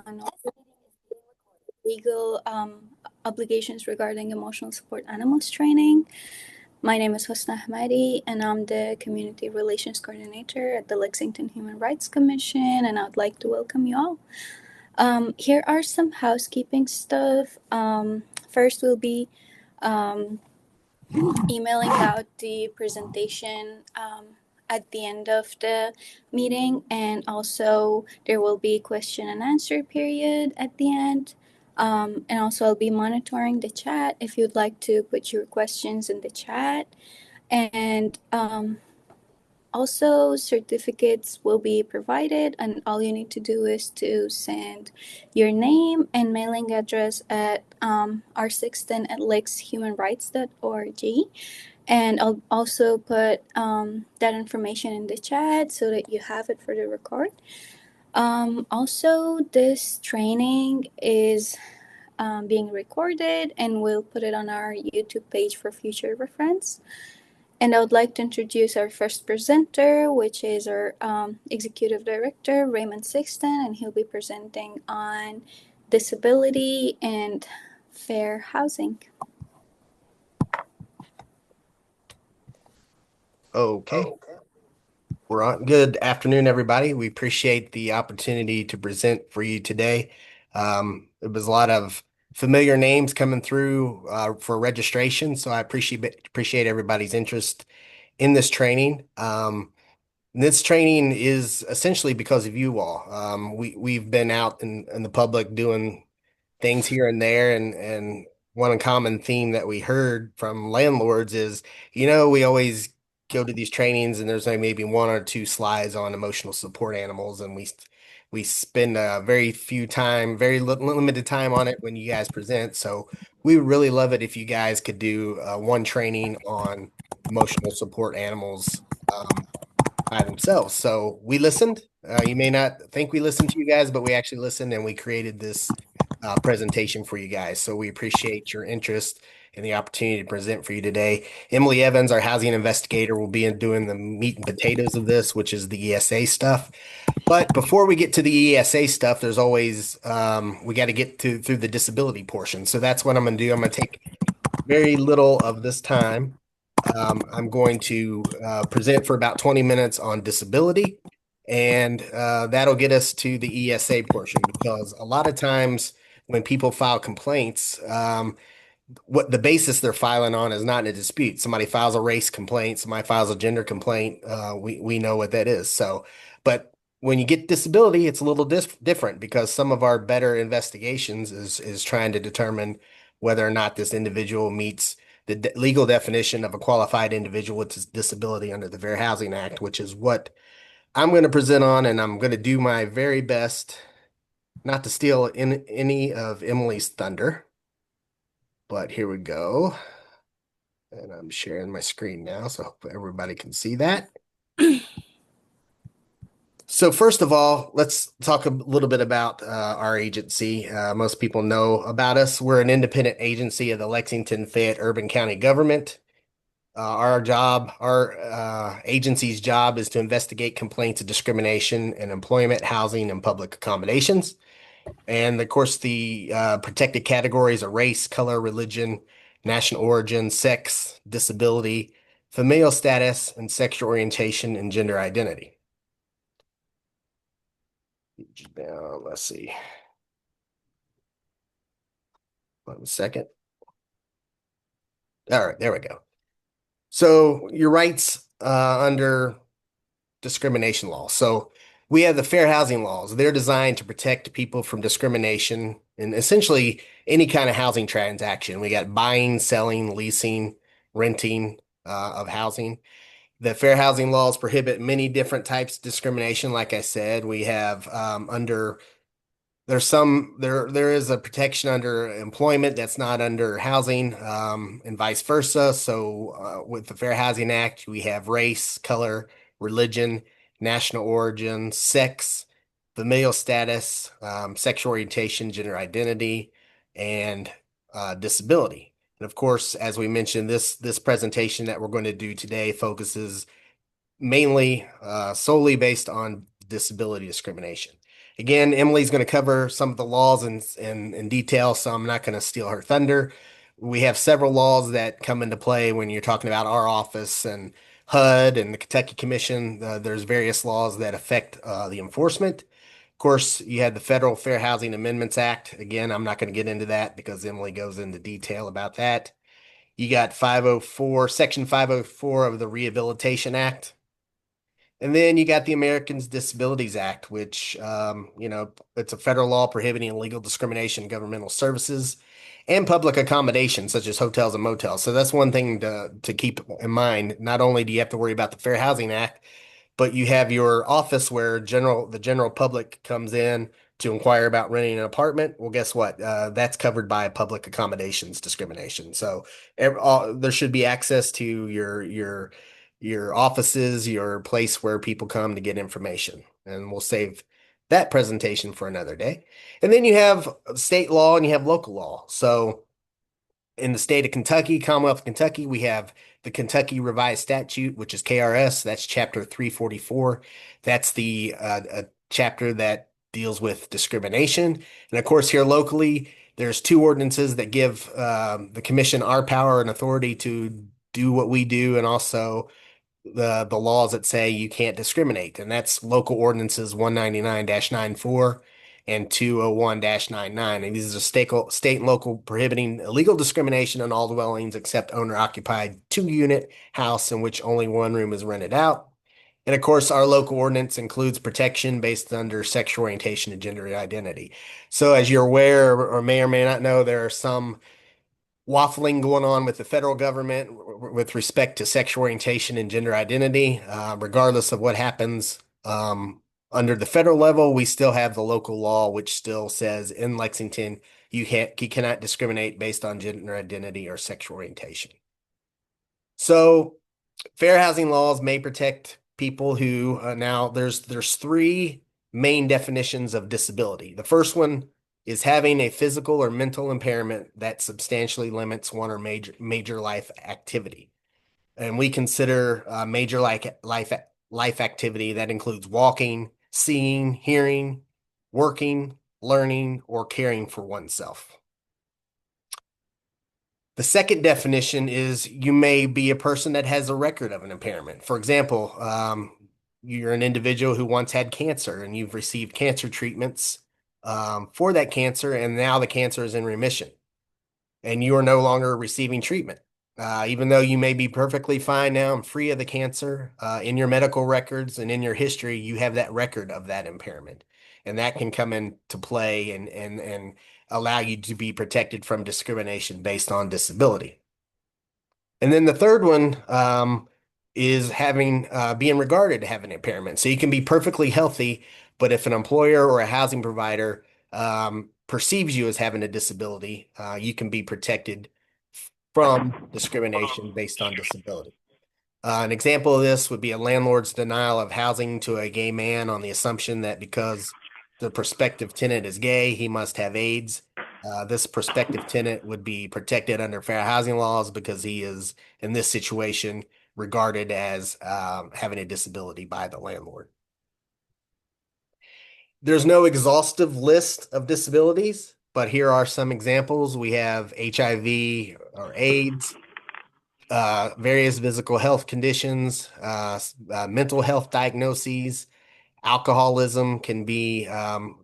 and also legal obligations regarding emotional support animals training. My name is Husna Ahmadi, and I'm the Community Relations Coordinator at the Lexington Human Rights Commission, and I'd like to welcome you all. Here are some housekeeping stuff. First, we'll be um, emailing out the presentation at the end of the meeting, and also there will be question and answer period at the end. And also, I'll be monitoring the chat if you'd like to put your questions in the chat. And also, certificates will be provided, and all you need to do is to send your name and mailing address at r16 at lexhumanrights.org. And I'll also put that information in the chat so that you have it for the record. Also, this training is being recorded, and we'll put it on our YouTube page for future reference. And I would like to introduce our first presenter, which is our Executive Director, Raymond Sixton, and he'll be presenting on disability and fair housing. Okay. We're on. Good afternoon, everybody. We appreciate the opportunity to present for you today. It was a lot of familiar names coming through for registration, so I appreciate everybody's interest in this training. This training is essentially because of you all. We've been out in the public doing things here and there, and one common theme that we heard from landlords is, we always go to these trainings and there's like maybe one or two slides on emotional support animals, and we spend a very limited time on it when you guys present. So we would really love it if you guys could do one training on emotional support animals by themselves. So we listened. You may not think we listened to you guys, but we actually listened, and we created this presentation for you guys. So we appreciate your interest and the opportunity to present for you today. Emily Evans, our housing investigator, will be doing the meat and potatoes of this, which is the ESA stuff. But before we get to the ESA stuff, there's always we got to get through the disability portion. So that's what I'm going to do. I'm going to take very little of this time. I'm going to present for about 20 minutes on disability, and that'll get us to the ESA portion, because a lot of times when people file complaints, what the basis they're filing on is not in a dispute. Somebody files a race complaint, somebody files a gender complaint. We know what that is. So, but when you get disability, it's a little different, because some of our better investigations is trying to determine whether or not this individual meets the legal definition of a qualified individual with disability under the Fair Housing Act, which is what I'm going to present on, and I'm going to do my very best not to steal any of Emily's thunder. But here we go. And I'm sharing my screen now, so hopefully everybody can see that. So first of all, let's talk a little bit about our agency. Most people know about us. We're an independent agency of the Lexington Fayette Urban County government. Our agency's job is to investigate complaints of discrimination in employment, housing, and public accommodations. And of course, the protected categories are race, color, religion, national origin, sex, disability, familial status, and sexual orientation and gender identity. Now, let's see. 1 second. All right, there we go. So your rights under discrimination law. So we have the fair housing laws. They're designed to protect people from discrimination in essentially any kind of housing transaction. We got buying, selling, leasing, renting of housing. The fair housing laws prohibit many different types of discrimination. Like I said, we have there is a protection under employment that's not under housing, and vice versa. So with the Fair Housing Act, we have race, color, religion, national origin, sex, familial status, sexual orientation, gender identity, and disability. And of course, as we mentioned, this presentation that we're going to do today focuses mainly solely based on disability discrimination. Again, Emily's going to cover some of the laws in detail, so I'm not going to steal her thunder. We have several laws that come into play when you're talking about our office and HUD and the Kentucky Commission. There's various laws that affect the enforcement. Of course, you had the Federal Fair Housing Amendments Act. Again, I'm not going to get into that because Emily goes into detail about that. You got 504, Section 504 of the Rehabilitation Act. And then you got the Americans Disabilities Act, which, it's a federal law prohibiting illegal discrimination in governmental services and public accommodations, such as hotels and motels. So that's one thing to keep in mind. Not only do you have to worry about the Fair Housing Act, but you have your office where the general public comes in to inquire about renting an apartment. Well, guess what? That's covered by public accommodations discrimination. So there should be access to your offices, your place where people come to get information. And we'll save that presentation for another day. And then you have state law and you have local law. So in the state of Kentucky, Commonwealth of Kentucky, we have the Kentucky Revised Statute, which is KRS. That's chapter 344. That's the a chapter that deals with discrimination. And of course, here locally, there's two ordinances that give the commission our power and authority to do what we do, and also the laws that say you can't discriminate, and that's local ordinances 199-94 and 201-99. And these are state and local prohibiting illegal discrimination on all dwellings except owner-occupied two-unit house in which only one room is rented out. And of course, our local ordinance includes protection based under sexual orientation and gender identity. So, as you're aware or may or may not know, there are some waffling going on with the federal government with respect to sexual orientation and gender identity. Regardless of what happens under the federal level, we still have the local law, which still says in Lexington, you cannot discriminate based on gender identity or sexual orientation. So, fair housing laws may protect people who now there's three main definitions of disability. The first one is having a physical or mental impairment that substantially limits one or major life activity. And we consider major life activity that includes walking, seeing, hearing, working, learning, or caring for oneself. The second definition is you may be a person that has a record of an impairment. For example, you're an individual who once had cancer and you've received cancer treatments for that cancer, and now the cancer is in remission and you are no longer receiving treatment. Even though you may be perfectly fine now and free of the cancer, in your medical records and in your history, you have that record of that impairment. And that can come into play and allow you to be protected from discrimination based on disability. And then the third one is having being regarded to have an impairment. So you can be perfectly healthy, but if an employer or a housing provider perceives you as having a disability, you can be protected from discrimination based on disability. An example of this would be a landlord's denial of housing to a gay man on the assumption that because the prospective tenant is gay, he must have AIDS. This prospective tenant would be protected under fair housing laws because he is, in this situation, regarded as having a disability by the landlord. There's no exhaustive list of disabilities, but here are some examples. We have HIV or AIDS, various physical health conditions, mental health diagnoses. Alcoholism can be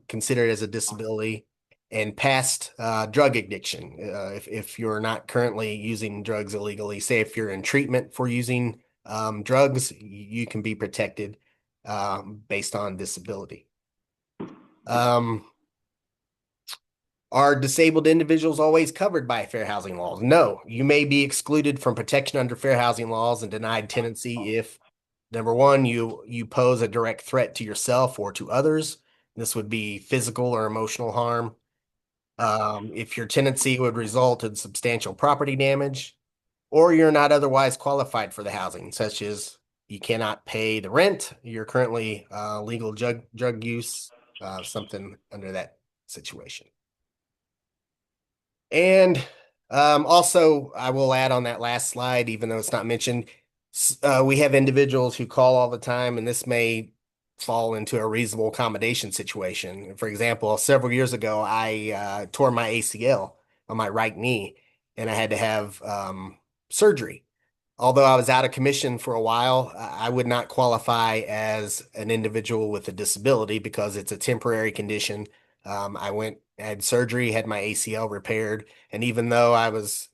considered as a disability, and past drug addiction. If you're not currently using drugs illegally, say if you're in treatment for using drugs, you can be protected based on disability. Um, Are disabled individuals always covered by fair housing laws? No, you may be excluded from protection under fair housing laws and denied tenancy if, number one, you pose a direct threat to yourself or to others. This would be physical or emotional harm. If your tenancy would result in substantial property damage, or you're not otherwise qualified for the housing, such as you cannot pay the rent, you're currently legal drug use, something under that situation. And also, I will add on that last slide, even though it's not mentioned, we have individuals who call all the time, and this may fall into a reasonable accommodation situation. For example, several years ago, I tore my ACL on my right knee, and I had to have surgery. Although I was out of commission for a while, I would not qualify as an individual with a disability because it's a temporary condition. I went, had surgery, had my ACL repaired, and even though I was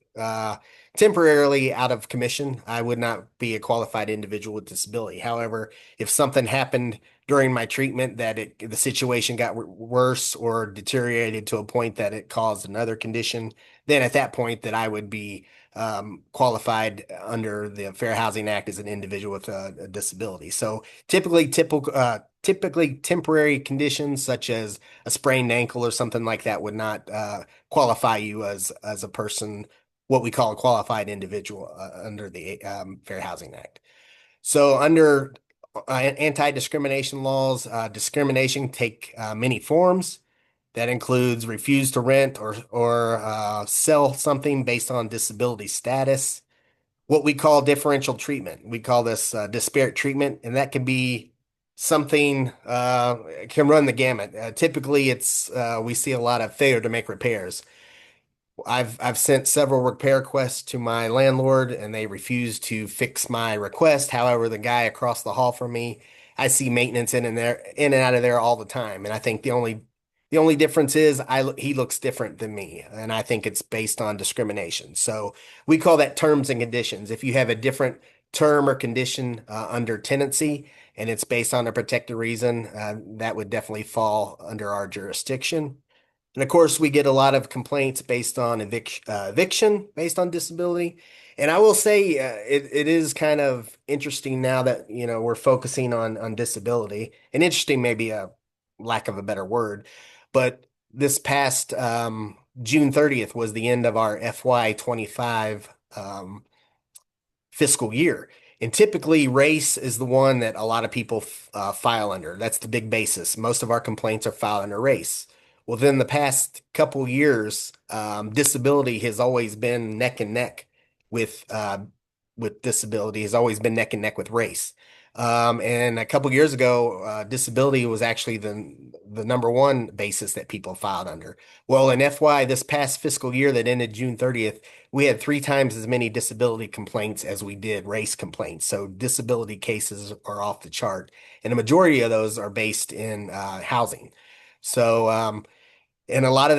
temporarily out of commission, I would not be a qualified individual with disability. However, if something happened during my treatment that the situation got worse or deteriorated to a point that it caused another condition, then at that point that I would be qualified under the Fair Housing Act as an individual with a disability. So typically temporary conditions such as a sprained ankle or something like that would not qualify you as a person, what we call a qualified individual under the Fair Housing Act. So under anti-discrimination laws, discrimination take many forms. That includes refuse to rent or sell something based on disability status. What we call differential treatment. We call this disparate treatment, and that can be something can run the gamut. Typically, it's we see a lot of failure to make repairs. I've sent several repair requests to my landlord and they refuse to fix my request. However, the guy across the hall from me, I see maintenance in and out of there all the time. And I think the only difference is he looks different than me. And I think it's based on discrimination. So we call that terms and conditions. If you have a different term or condition under tenancy and it's based on a protected reason, that would definitely fall under our jurisdiction. And of course, we get a lot of complaints based on eviction based on disability. And I will say it is kind of interesting now that we're focusing on disability. And interesting, maybe a lack of a better word, but this past June 30th was the end of our FY25 fiscal year. And typically, race is the one that a lot of people file under. That's the big basis. Most of our complaints are filed under race. Well, then the past couple years, disability has always been neck and neck with disability has always been neck and neck with race. And a couple years ago, disability was actually the number one basis that people filed under. Well, in FY this past fiscal year that ended June 30th, we had three times as many disability complaints as we did race complaints. So disability cases are off the chart, and a majority of those are based in housing. So, and a lot of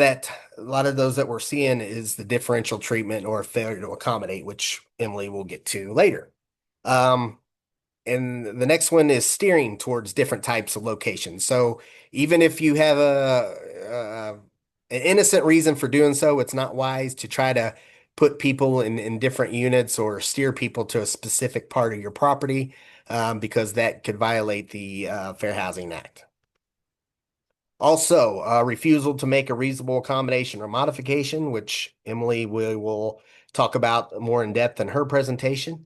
those that we're seeing is the differential treatment or failure to accommodate, which Emily will get to later. Um, and the next one is steering towards different types of locations. So even if you have an innocent reason for doing so, it's not wise to try to put people in different units or steer people to a specific part of your property because that could violate the Fair Housing Act. Also, refusal to make a reasonable accommodation or modification, which Emily will talk about more in depth in her presentation.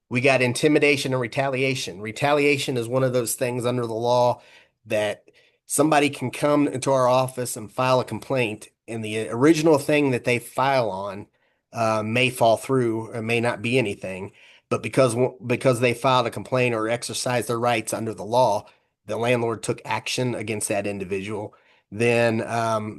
We got intimidation and retaliation. Retaliation is one of those things under the law that somebody can come into our office and file a complaint, and the original thing that they file on may fall through or may not be anything. But because they filed a complaint or exercised their rights under the law, the landlord took action against that individual, then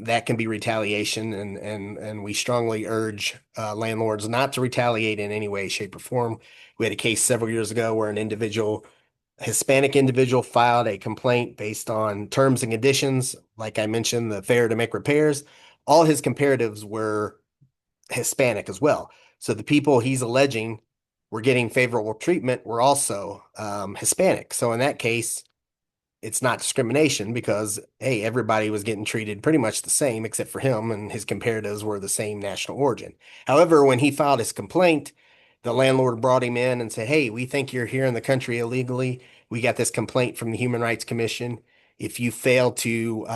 that can be retaliation, and we strongly urge landlords not to retaliate in any way, shape, or form. We had a case several years ago where Hispanic individual filed a complaint based on terms and conditions. Like I mentioned, the failure to make repairs. All his comparatives were Hispanic as well. So the people he's alleging were getting favorable treatment were also Hispanic. So in that case, it's not discrimination because, hey, everybody was getting treated pretty much the same except for him, and his comparatives were the same national origin. However, when he filed his complaint, the landlord brought him in and said, hey, we think you're here in the country illegally. We got this complaint from the Human Rights Commission. If you fail to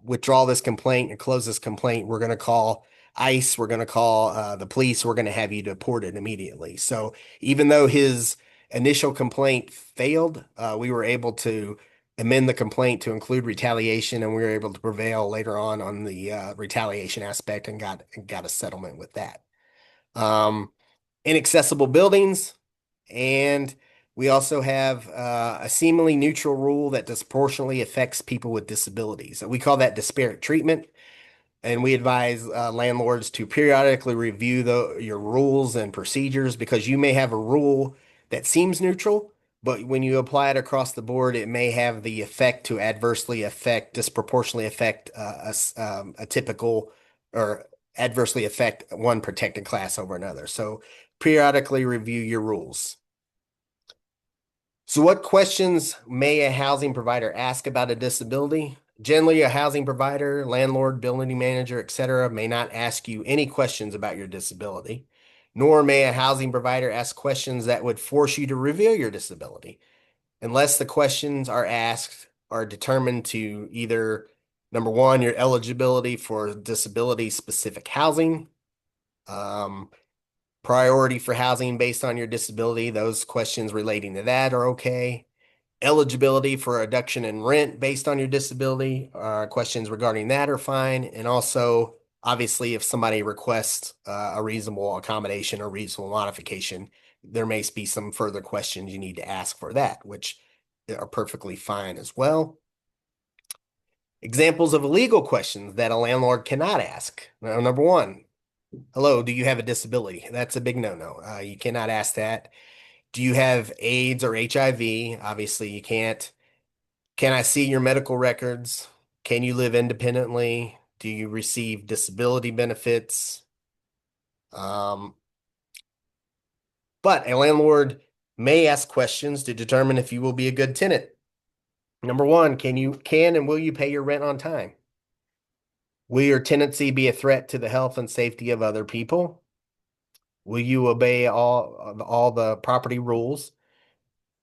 withdraw this complaint and close this complaint, we're going to call ICE, we're going to call the police, we're going to have you deported immediately. So even though his initial complaint failed, we were able to amend the complaint to include retaliation, and we were able to prevail later on the retaliation aspect and got a settlement with that. Inaccessible buildings and We also have a seemingly neutral rule that disproportionately affects people with disabilities. We call that disparate treatment. And we advise landlords to periodically review your rules and procedures because you may have a rule that seems neutral, but when you apply it across the board, it may have the effect to disproportionately affect a typical or adversely affect one protected class over another. So periodically review your rules. So, what questions may a housing provider ask about a disability? Generally, a housing provider, landlord, building manager, etc., may not ask you any questions about your disability, nor may a housing provider ask questions that would force you to reveal your disability, unless the questions are asked are determined to either number one, your eligibility for disability specific housing, um, priority for housing based on your disability. Those questions relating to that are okay. Eligibility for a reduction in rent based on your disability, questions regarding that are fine. And also, obviously, if somebody requests a reasonable accommodation or reasonable modification, there may be some further questions you need to ask for that, which are perfectly fine as well. Examples of illegal questions that a landlord cannot ask. Now, number one, hello, do you have a disability? That's a big no-no. You cannot ask that. Do you have AIDS or HIV? Obviously, you can't. Can I see your medical records? Can you live independently? Do you receive disability benefits? Um, but a landlord may ask questions to determine if you will be a good tenant. Number one, can and will you pay your rent on time? Will your tenancy be a threat to the health and safety of other people? Will you obey all the property rules?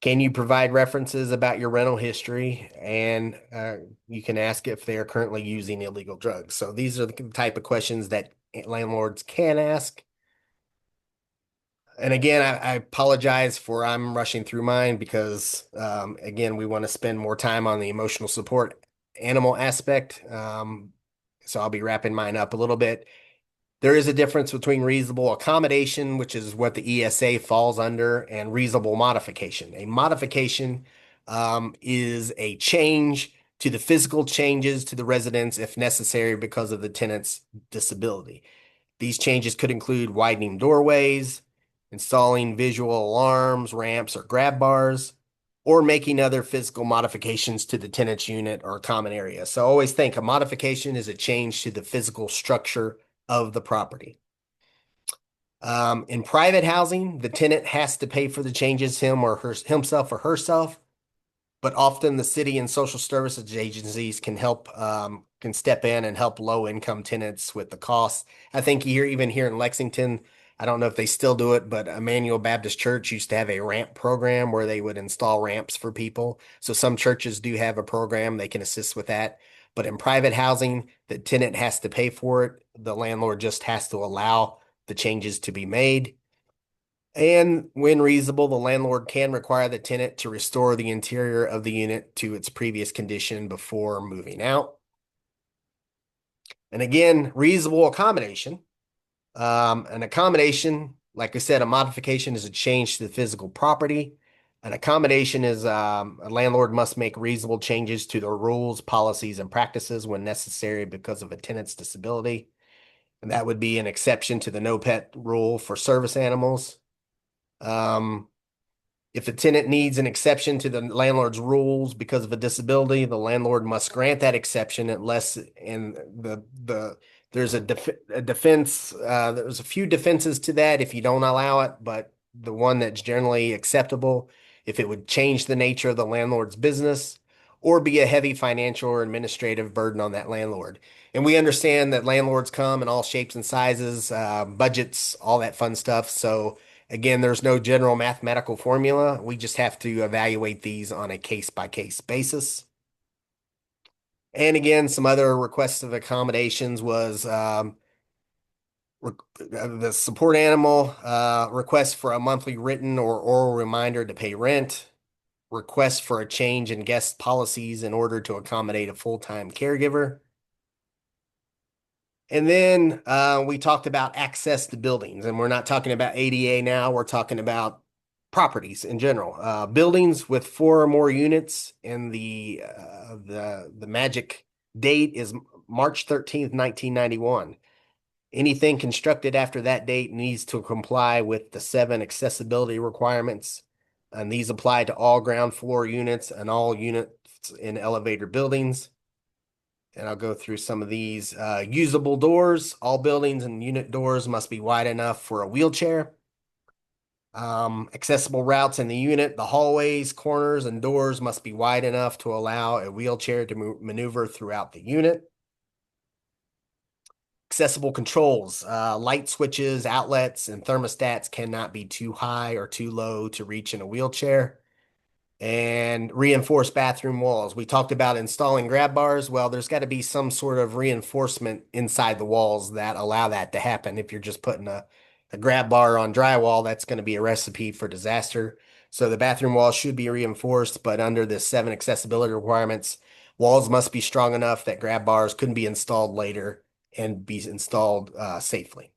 Can you provide references about your rental history? And you can ask if they are currently using illegal drugs. So these are the type of questions that landlords can ask. And again, I apologize for I'm rushing through mine because, again, we want to spend more time on the emotional support animal aspect. So I'll be wrapping mine up a little bit. There is a difference between reasonable accommodation, which is what the ESA falls under, and reasonable modification. A modification is a change to the physical changes to the residence if necessary because of the tenant's disability. These changes could include widening doorways, installing visual alarms, ramps, or grab bars, or making other physical modifications to the tenant's unit or common area. So always think a modification is a change to the physical structure of the property. In private housing, the tenant has to pay for the changes himself or herself, but often the city and social services agencies can step in and help low income tenants with the costs. I think here, even here in Lexington, I don't know if they still do it, but Emmanuel Baptist Church used to have a ramp program where they would install ramps for people. So some churches do have a program they can assist with that. But in private housing, the tenant has to pay for it. The landlord just has to allow the changes to be made. And when reasonable, the landlord can require the tenant to restore the interior of the unit to its previous condition before moving out. And again, reasonable accommodation. An accommodation, like I said, a modification is a change to the physical property. An accommodation is a landlord must make reasonable changes to their rules, policies, and practices when necessary because of a tenant's disability. And that would be an exception to the no pet rule for service animals. Um, If a tenant needs an exception to the landlord's rules because of a disability, the landlord must grant that exception unless in there's a defense. There's a few defenses to that if you don't allow it, but the one that's generally acceptable, if it would change the nature of the landlord's business or be a heavy financial or administrative burden on that landlord. And we understand that landlords come in all shapes and sizes, budgets, all that fun stuff. So again, there's no general mathematical formula. We just have to evaluate these on a case by case basis. And again, some other requests of accommodations was the support animal request for a monthly written or oral reminder to pay rent, request for a change in guest policies in order to accommodate a full-time caregiver. And then we talked about access to buildings, and we're not talking about ADA now. We're talking about properties in general. Buildings with four or more units, and the magic date is March 13th, 1991. Anything constructed after that date needs to comply with the seven accessibility requirements, and these apply to all ground floor units and all units in elevator buildings. And I'll go through some of these. Usable doors. All buildings and unit doors must be wide enough for a wheelchair. Accessible routes in the unit. The hallways, corners, and doors must be wide enough to allow a wheelchair to maneuver throughout the unit. Accessible controls. Light switches, outlets, and thermostats cannot be too high or too low to reach in a wheelchair. And reinforced bathroom walls. We talked about installing grab bars. Well, there's got to be some sort of reinforcement inside the walls that allow that to happen. If you're just putting a grab bar on drywall, that's going to be a recipe for disaster. So the bathroom walls should be reinforced, but under the seven accessibility requirements, walls must be strong enough that grab bars couldn't be installed later and be installed safely.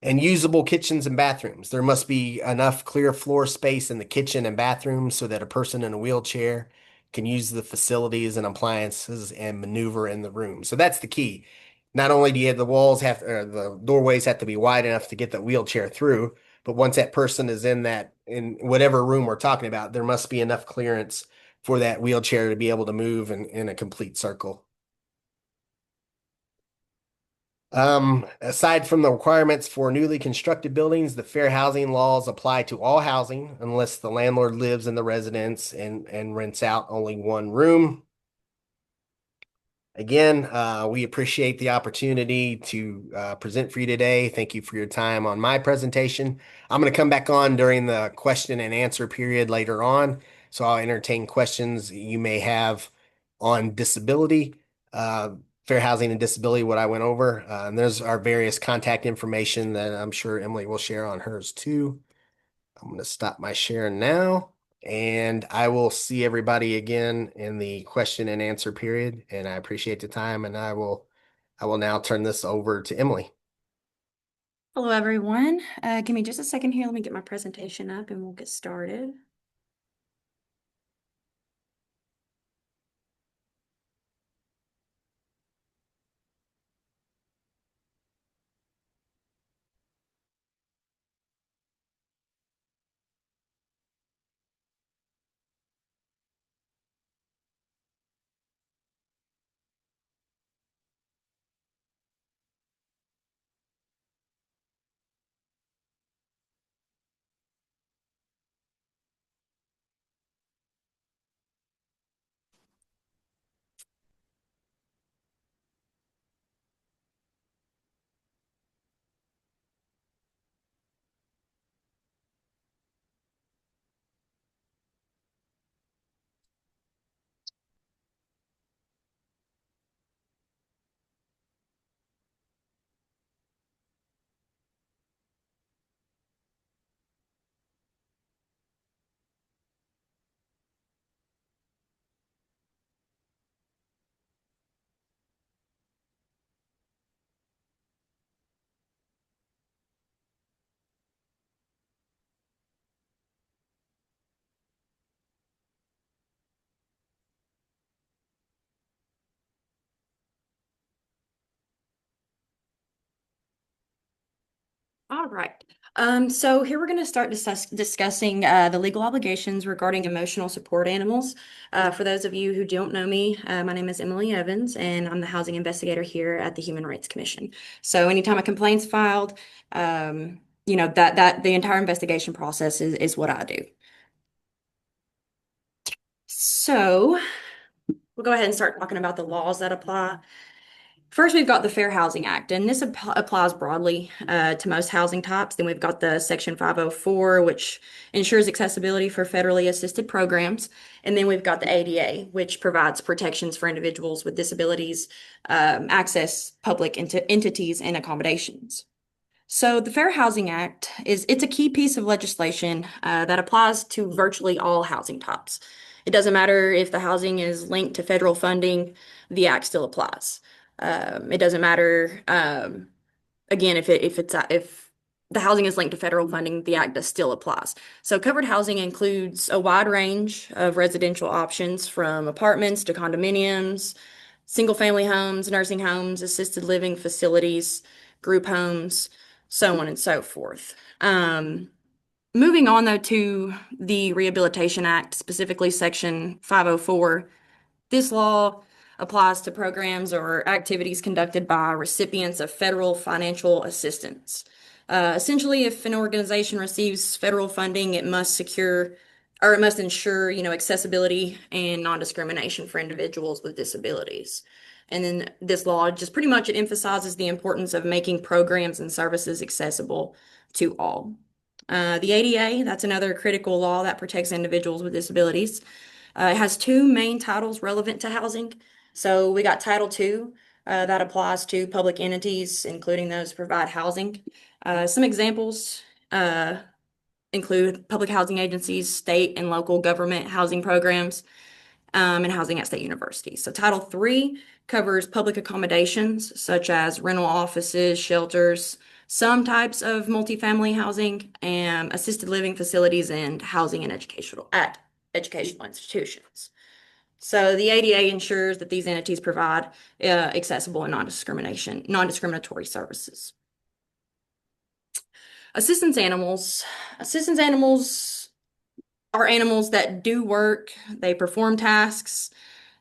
And usable kitchens and bathrooms. There must be enough clear floor space in the kitchen and bathroom so that a person in a wheelchair can use the facilities and appliances and maneuver in the room. So that's the key. Not only do you have the walls have or the doorways have to be wide enough to get the wheelchair through, but once that person is in whatever room we're talking about, there must be enough clearance for that wheelchair to be able to move in a complete circle. Aside from the requirements for newly constructed buildings, the fair housing laws apply to all housing unless the landlord lives in the residence and rents out only one room. Again, we appreciate the opportunity to present for you today. Thank you for your time on my presentation. I'm going to come back on during the question and answer period later on, so I'll entertain questions you may have on disability, uh, fair housing and disability, what I went over. And there's our various contact information that I'm sure Emily will share on hers too. I'm going to stop my share now. And I will see everybody again in the question and answer period. And I appreciate the time. And I will now turn this over to Emily. Hello, everyone. Give me just a second here. Let me get my presentation up and we'll get started. All right. So here we're going to start discussing the legal obligations regarding emotional support animals. For those of you who don't know me, my name is Emily Evans, and I'm the housing investigator here at the Human Rights Commission. So anytime a complaint's filed, that the entire investigation process is what I do. So we'll go ahead and start talking about the laws that apply. First, we've got the Fair Housing Act, and this applies broadly to most housing types. Then we've got the Section 504, which ensures accessibility for federally assisted programs. And then we've got the ADA, which provides protections for individuals with disabilities, access public entities and accommodations. So the Fair Housing Act it's a key piece of legislation that applies to virtually all housing types. It doesn't matter if the housing is linked to federal funding, the act still applies. It doesn't matter again if the housing is linked to federal funding, the act does still applies. So covered housing includes a wide range of residential options from apartments to condominiums, single family homes, nursing homes, assisted living facilities, group homes, so on and so forth. Moving on though to the Rehabilitation Act, specifically Section 504, this law applies to programs or activities conducted by recipients of federal financial assistance. Essentially, if an organization receives federal funding, it must secure or it must ensure, accessibility and non-discrimination for individuals with disabilities. And then this law just pretty much it emphasizes the importance of making programs and services accessible to all. The ADA, that's another critical law that protects individuals with disabilities. It has two main titles relevant to housing. So we got Title II, that applies to public entities, including those who provide housing. Some examples include public housing agencies, state and local government housing programs, and housing at state universities. So Title III covers public accommodations such as rental offices, shelters, some types of multifamily housing, and assisted living facilities and housing and educational institutions. So the ADA ensures that these entities provide accessible and non-discriminatory services. Assistance animals. Assistance animals are animals that do work, they perform tasks,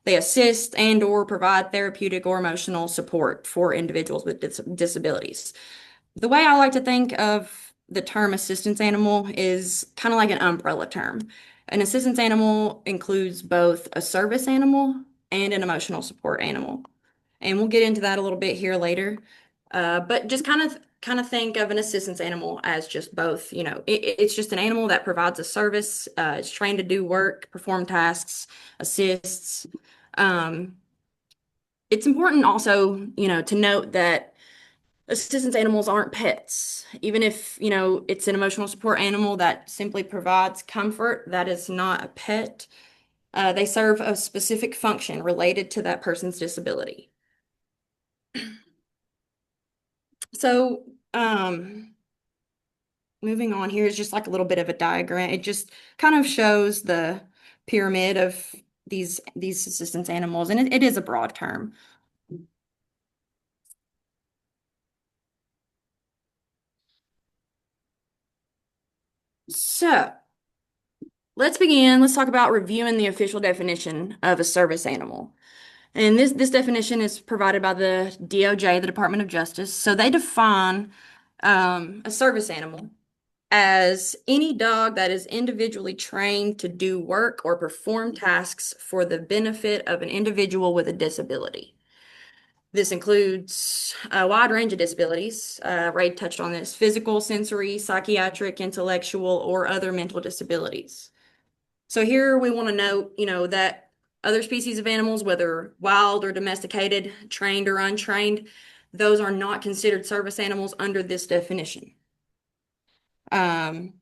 they assist and or provide therapeutic or emotional support for individuals with disabilities. The way I like to think of the term assistance animal is kind of like an umbrella term. An assistance animal includes both a service animal and an emotional support animal. And we'll get into that a little bit here later. But just kind of think of an assistance animal as just both, it's just an animal that provides a service, it's trained to do work, perform tasks, assists. Um, it's important also, to note that assistance animals aren't pets. Even if, it's an emotional support animal that simply provides comfort, that is not a pet. They serve a specific function related to that person's disability. So, moving on here is just like a little bit of a diagram. It just kind of shows the pyramid of these assistance animals, and it is a broad term. So, let's begin. Let's talk about reviewing the official definition of a service animal. And this definition is provided by the DOJ, the Department of Justice. So they define a service animal as any dog that is individually trained to do work or perform tasks for the benefit of an individual with a disability. This includes a wide range of disabilities. Ray touched on this: physical, sensory, psychiatric, intellectual, or other mental disabilities. So here we want to note, that other species of animals, whether wild or domesticated, trained or untrained, those are not considered service animals under this definition. Um,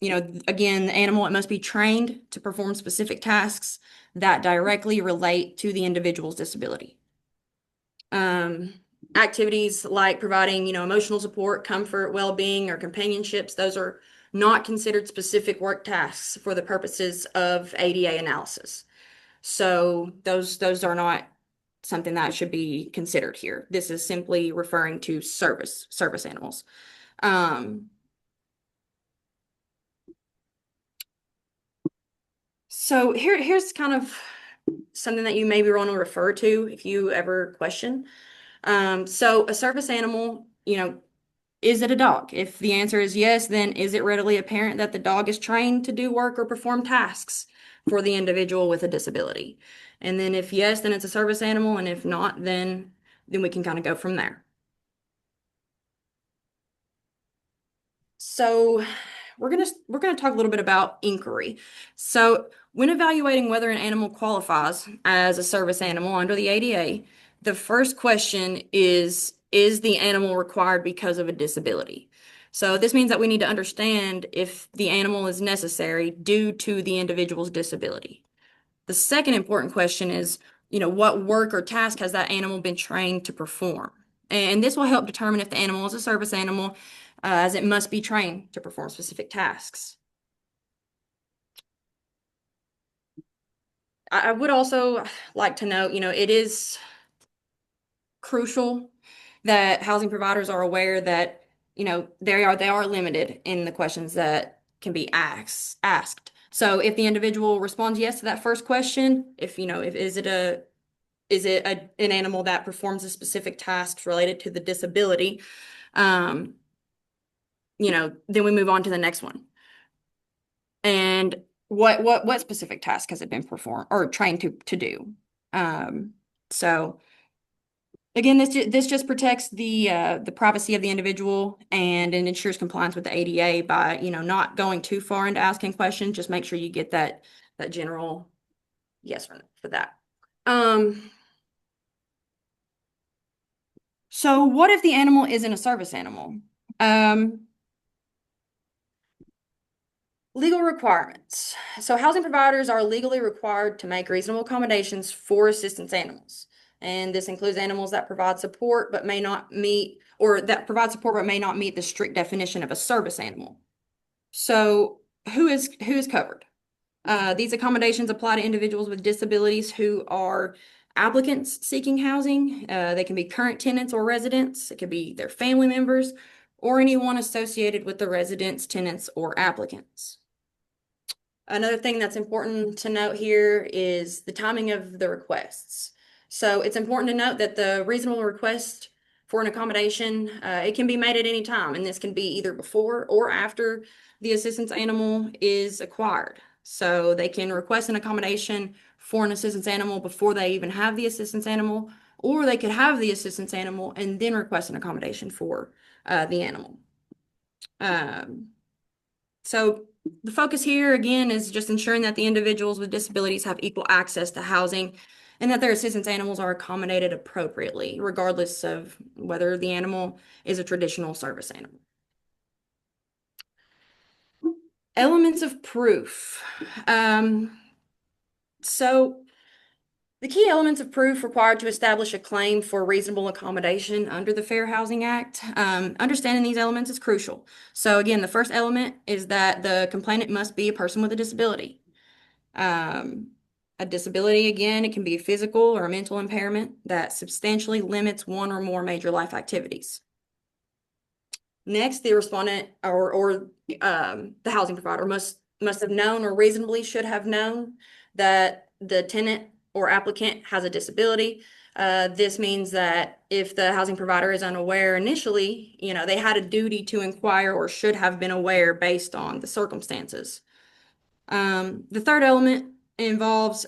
again, the animal, it must be trained to perform specific tasks that directly relate to the individual's disability. Um, Activities like providing, emotional support, comfort, well-being, or companionships, those are not considered specific work tasks for the purposes of ADA analysis. So those are not something that should be considered here. This is simply referring to service animals. So here's kind of something that you maybe want to refer to if you ever question. So a service animal, is it a dog? If the answer is yes, then is it readily apparent that the dog is trained to do work or perform tasks for the individual with a disability? And then if yes, then it's a service animal, and if not, then we can kind of go from there. So we're gonna talk a little bit about inquiry. So when evaluating whether an animal qualifies as a service animal under the ADA, the first question is the animal required because of a disability? So this means that we need to understand if the animal is necessary due to the individual's disability. The second important question is, what work or task has that animal been trained to perform? And this will help determine if the animal is a service animal, as it must be trained to perform specific tasks. I would also like to note, it is crucial that housing providers are aware that, they are limited in the questions that can be asked. So if the individual responds yes to that first question, if an animal that performs a specific tasks related to the disability, um, then we move on to the next one. And what specific task has it been performed or trained to do? So again, this just protects the privacy of the individual, and it ensures compliance with the ADA by, not going too far into asking questions. Just make sure you get that general yes for that. So what if the animal isn't a service animal? Um, Legal requirements. So housing providers are legally required to make reasonable accommodations for assistance animals. And this includes animals that provide support but may not meet, or that provide support but may not meet the strict definition of a service animal. So who is covered? These accommodations apply to individuals with disabilities who are applicants seeking housing. They can be current tenants or residents. It could be their family members or anyone associated with the residents, tenants, or applicants. Another thing that's important to note here is the timing of the requests. So it's important to note that the reasonable request for an accommodation, it can be made at any time, and this can be either before or after the assistance animal is acquired. So they can request an accommodation for an assistance animal before they even have the assistance animal, or they could have the assistance animal and then request an accommodation for the animal. Um, so the focus here again is just ensuring that the individuals with disabilities have equal access to housing and that their assistance animals are accommodated appropriately, regardless of whether the animal is a traditional service animal. Elements of proof. So the key elements of proof required to establish a claim for reasonable accommodation under the Fair Housing Act. Understanding these elements is crucial. So again, the first element is that the complainant must be a person with a disability. Um, a disability, again, it can be a physical or a mental impairment that substantially limits one or more major life activities. Next, the respondent or the housing provider must have known or reasonably should have known that the tenant or applicant has a disability. This means that if the housing provider is unaware initially, they had a duty to inquire or should have been aware based on the circumstances. The third element involves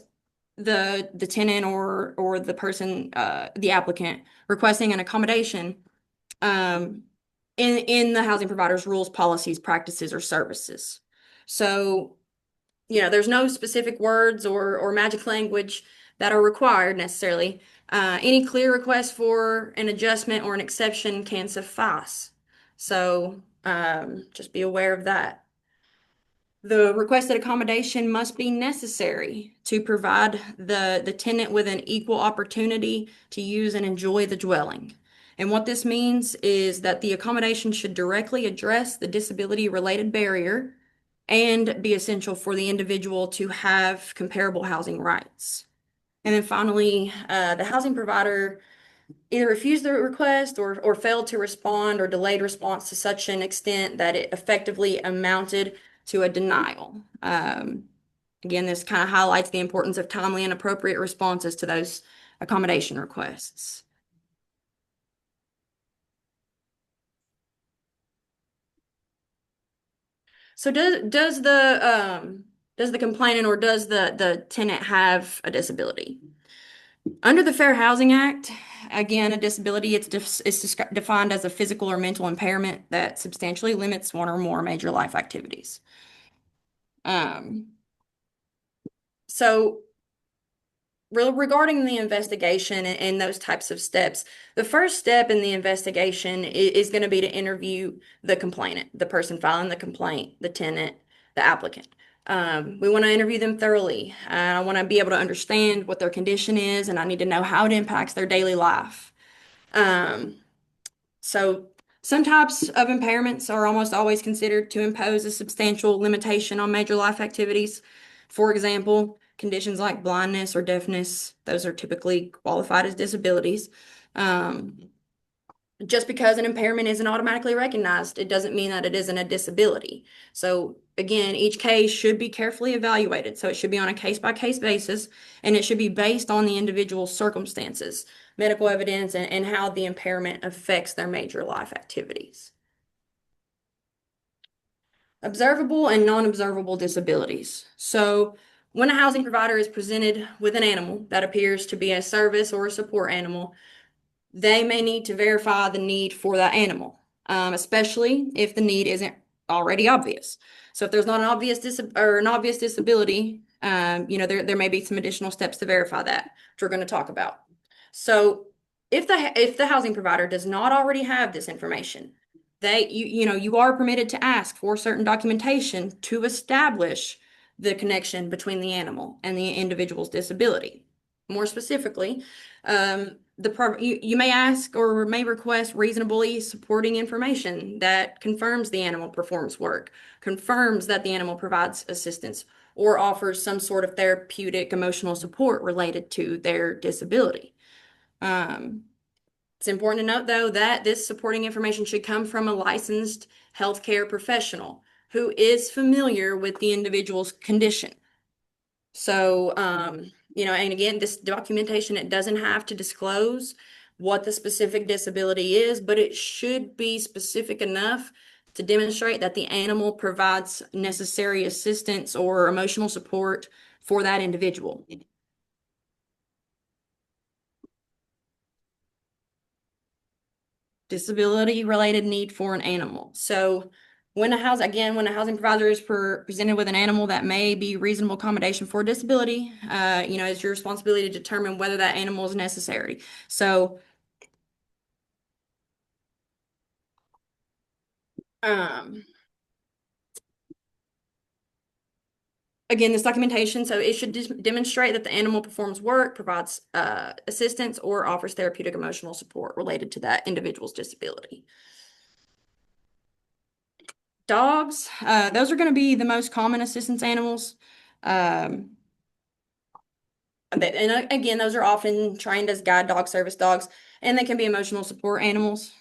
the tenant or the person, the applicant requesting an accommodation um, in the housing provider's rules, policies, practices, or services. So, there's no specific words or magic language that are required necessarily. Any clear request for an adjustment or an exception can suffice. So, just be aware of that. The requested accommodation must be necessary to provide the tenant with an equal opportunity to use and enjoy the dwelling. And what this means is that the accommodation should directly address the disability-related barrier and be essential for the individual to have comparable housing rights. And then finally, the housing provider either refused the request or failed to respond or delayed response to such an extent that it effectively amounted to a denial. Again, this kind of highlights the importance of timely and appropriate responses to those accommodation requests. So does the complainant or does the tenant have a disability? Under the Fair Housing Act, again, a disability it's defined as a physical or mental impairment that substantially limits one or more major life activities. So regarding the investigation and those types of steps, the first step in the investigation is going to be to interview the complainant, the person filing the complaint, the tenant, the applicant. We want to interview them thoroughly. I want to be able to understand what their condition is, and I need to know how it impacts their daily life. So some types of impairments are almost always considered to impose a substantial limitation on major life activities. For example, conditions like blindness or deafness, those are typically qualified as disabilities. Um, just because an impairment isn't automatically recognized, it doesn't mean that it isn't a disability. So again, each case should be carefully evaluated. So it should be on a case-by-case basis, and it should be based on the individual's circumstances, medical evidence, and how the impairment affects their major life activities. Observable and non-observable disabilities. So when a housing provider is presented with an animal that appears to be a service or a support animal, they may need to verify the need for that animal, especially if the need isn't already obvious. So if there's not an obvious disability, there may be some additional steps to verify that, which we're going to talk about. So if the housing provider does not already have this information, you are permitted to ask for certain documentation to establish the connection between the animal and the individual's disability. More specifically, you may ask or may request reasonably supporting information that confirms the animal performs work, confirms that the animal provides assistance, or offers some sort of therapeutic emotional support related to their disability. Um, it's important to note, though, that this supporting information should come from a licensed healthcare professional who is familiar with the individual's condition. So, and again, this documentation, it doesn't have to disclose what the specific disability is, but it should be specific enough to demonstrate that the animal provides necessary assistance or emotional support for that individual. Disability related need for an animal. So when a housing provider is presented with an animal that may be reasonable accommodation for disability, it's your responsibility to determine whether that animal is necessary. So, um, again, this documentation, so it should demonstrate that the animal performs work, provides assistance, or offers therapeutic emotional support related to that individual's disability. Dogs, those are going to be the most common assistance animals. Um, and again, those are often trained as guide dog service dogs, and they can be emotional support animals.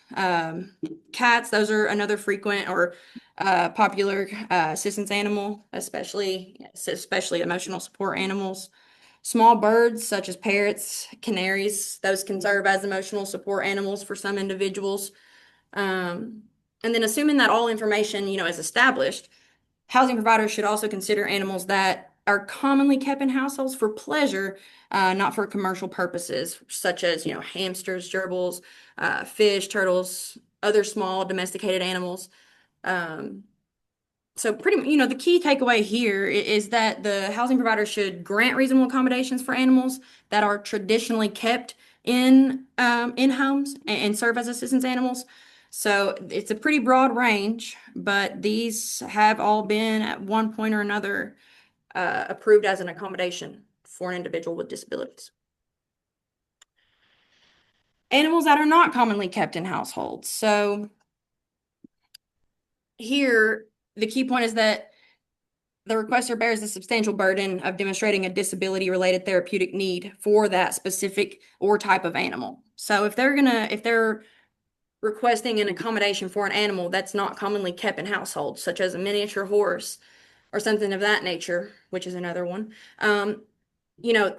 Cats, those are another frequent or popular assistance animal, especially emotional support animals. Small birds such as parrots, canaries, those can serve as emotional support animals for some individuals. Um, and then assuming that all information, is established, housing providers should also consider animals that are commonly kept in households for pleasure, not for commercial purposes, such as, hamsters, gerbils, fish, turtles, other small domesticated animals. Um, so the key takeaway here is that the housing provider should grant reasonable accommodations for animals that are traditionally kept in homes and serve as assistance animals. So it's a pretty broad range, but these have all been at one point or another approved as an accommodation for an individual with disabilities. Animals that are not commonly kept in households. So here, the key point is that the requester bears the substantial burden of demonstrating a disability-related therapeutic need for that specific or type of animal. So if they're requesting an accommodation for an animal that's not commonly kept in households, such as a miniature horse or something of that nature, which is another one, you know,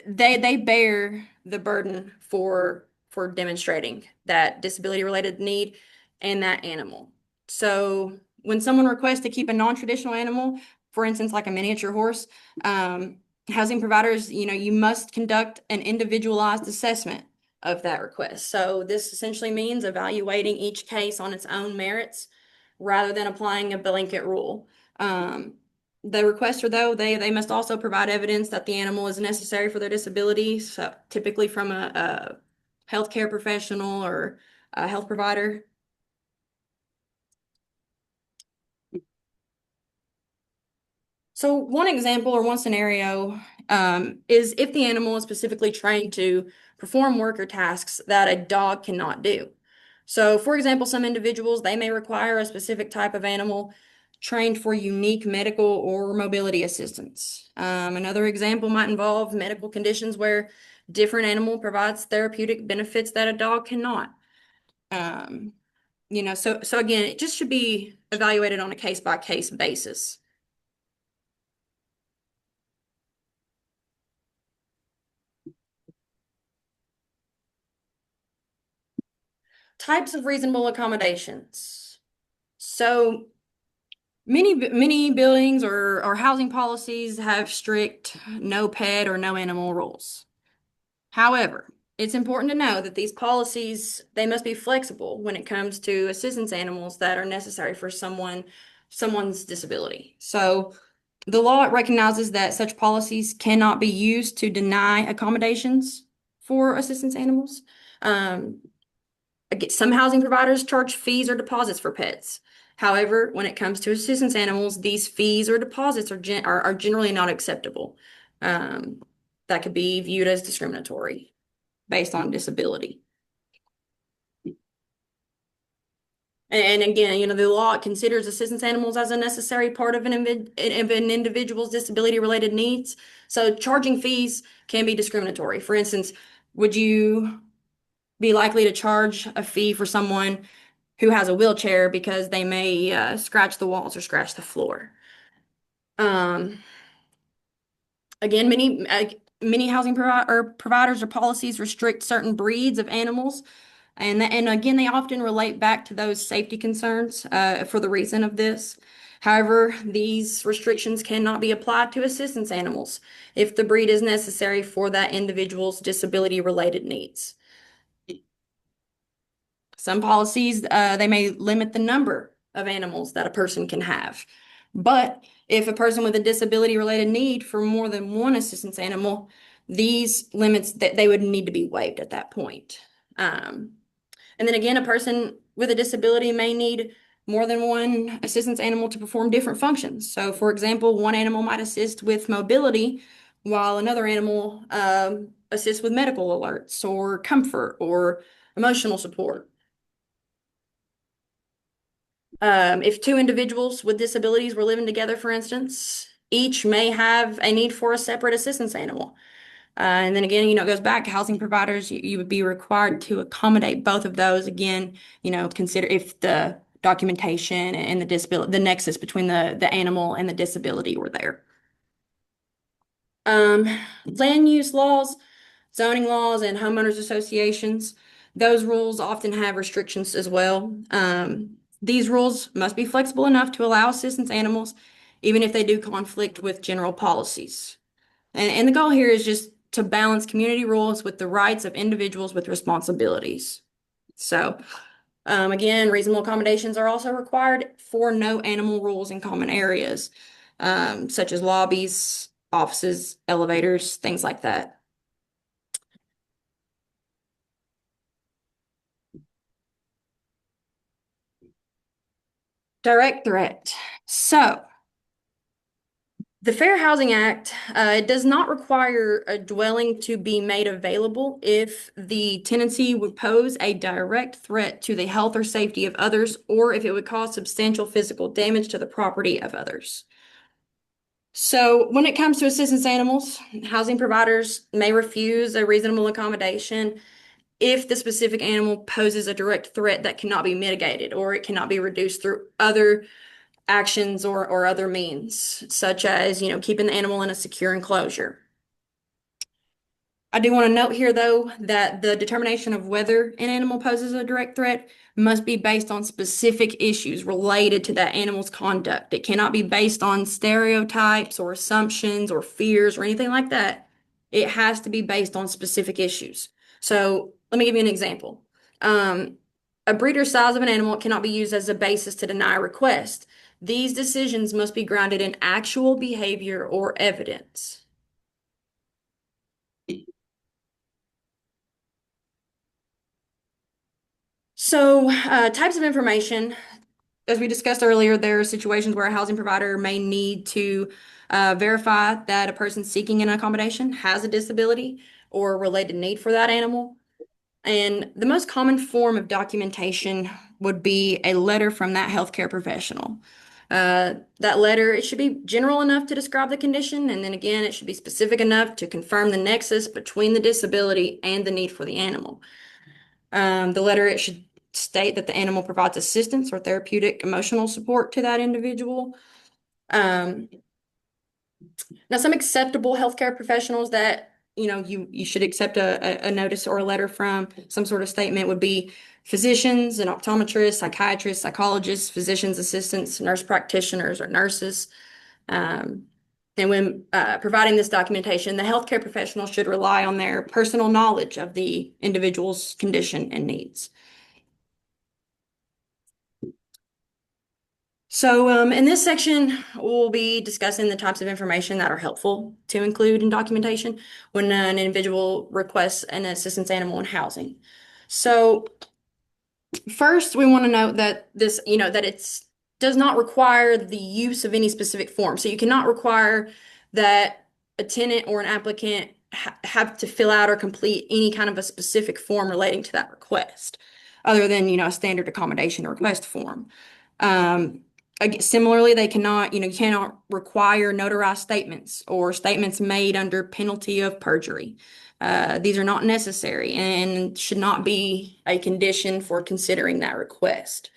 they bear the burden for demonstrating that disability related need and that animal. So when someone requests to keep a non-traditional animal, for instance, like a miniature horse, housing providers, you must conduct an individualized assessment of that request. So this essentially means evaluating each case on its own merits rather than applying a blanket rule. The requester, though, they must also provide evidence that the animal is necessary for their disability, so typically from a healthcare professional or a health provider. So one example or one scenario is if the animal is specifically trained to perform work or tasks that a dog cannot do. So, for example, some individuals, they may require a specific type of animal trained for unique medical or mobility assistance. Another example might involve medical conditions where different animal provides therapeutic benefits that a dog cannot. Um, so again, it just should be evaluated on a case by case basis. Types of reasonable accommodations. So many buildings or housing policies have strict no pet or no animal rules. However, it's important to know that these policies, they must be flexible when it comes to assistance animals that are necessary for someone's disability. So the law recognizes that such policies cannot be used to deny accommodations for assistance animals. Um, Again, some housing providers charge fees or deposits for pets. However, when it comes to assistance animals, these fees or deposits are generally not acceptable. Um, that could be viewed as discriminatory based on disability. And again, the law considers assistance animals as a necessary part of an individual's disability-related needs. So charging fees can be discriminatory. For instance, would you be likely to charge a fee for someone who has a wheelchair because they may scratch the walls or scratch the floor? Um, Again, many providers or policies restrict certain breeds of animals. And again, they often relate back to those safety concerns for the reason of this. However, these restrictions cannot be applied to assistance animals if the breed is necessary for that individual's disability-related needs. Some policies, they may limit the number of animals that a person can have. But if a person with a disability-related need for more than one assistance animal, these limits that they would need to be waived at that point. Um, and then again, a person with a disability may need more than one assistance animal to perform different functions. So, for example, one animal might assist with mobility, while another animal assists with medical alerts or comfort or emotional support. If two individuals with disabilities were living together, for instance, each may have a need for a separate assistance animal. And then again, it goes back to housing providers. You would be required to accommodate both of those. Again, consider if the documentation and the disability, the nexus between the animal and the disability were there. Um, Land use laws, zoning laws, and homeowners associations, those rules often have restrictions as well. These rules must be flexible enough to allow assistance animals, even if they do conflict with general policies. And the goal here is just to balance community rules with the rights of individuals with responsibilities. So, again, reasonable accommodations are also required for no animal rules in common areas, such as lobbies, offices, elevators, things like that. Direct threat. So, the Fair Housing Act, it does not require a dwelling to be made available if the tenancy would pose a direct threat to the health or safety of others, or if it would cause substantial physical damage to the property of others. So when it comes to assistance animals, housing providers may refuse a reasonable accommodation if the specific animal poses a direct threat that cannot be mitigated or it cannot be reduced through other actions or other means, such as, keeping the animal in a secure enclosure. I do want to note here, though, that the determination of whether an animal poses a direct threat must be based on specific issues related to that animal's conduct. It cannot be based on stereotypes or assumptions or fears or anything like that. It has to be based on specific issues. So let me give you an example. Um, a breeder size of an animal cannot be used as a basis to deny a request. These decisions must be grounded in actual behavior or evidence. So, types of information, as we discussed earlier, there are situations where a housing provider may need to verify that a person seeking an accommodation has a disability or a related need for that animal. And the most common form of documentation would be a letter from that healthcare professional. That letter, it should be general enough to describe the condition, and then again, it should be specific enough to confirm the nexus between the disability and the need for the animal. The letter, it should state that the animal provides assistance or therapeutic emotional support to that individual. Um, Now, some acceptable healthcare professionals that you should accept a notice or a letter from, some sort of statement, would be physicians and optometrists, psychiatrists, psychologists, physicians assistants, nurse practitioners, or nurses. Um, and when providing this documentation, the healthcare professional should rely on their personal knowledge of the individual's condition and needs. So, in this section, we'll be discussing the types of information that are helpful to include in documentation when an individual requests an assistance animal in housing. So, first, we want to note that that it's does not require the use of any specific form. So, you cannot require that a tenant or an applicant have to fill out or complete any kind of a specific form relating to that request, other than, a standard accommodation request form. Um, Similarly, they cannot, you cannot require notarized statements or statements made under penalty of perjury. These are not necessary and should not be a condition for considering that request.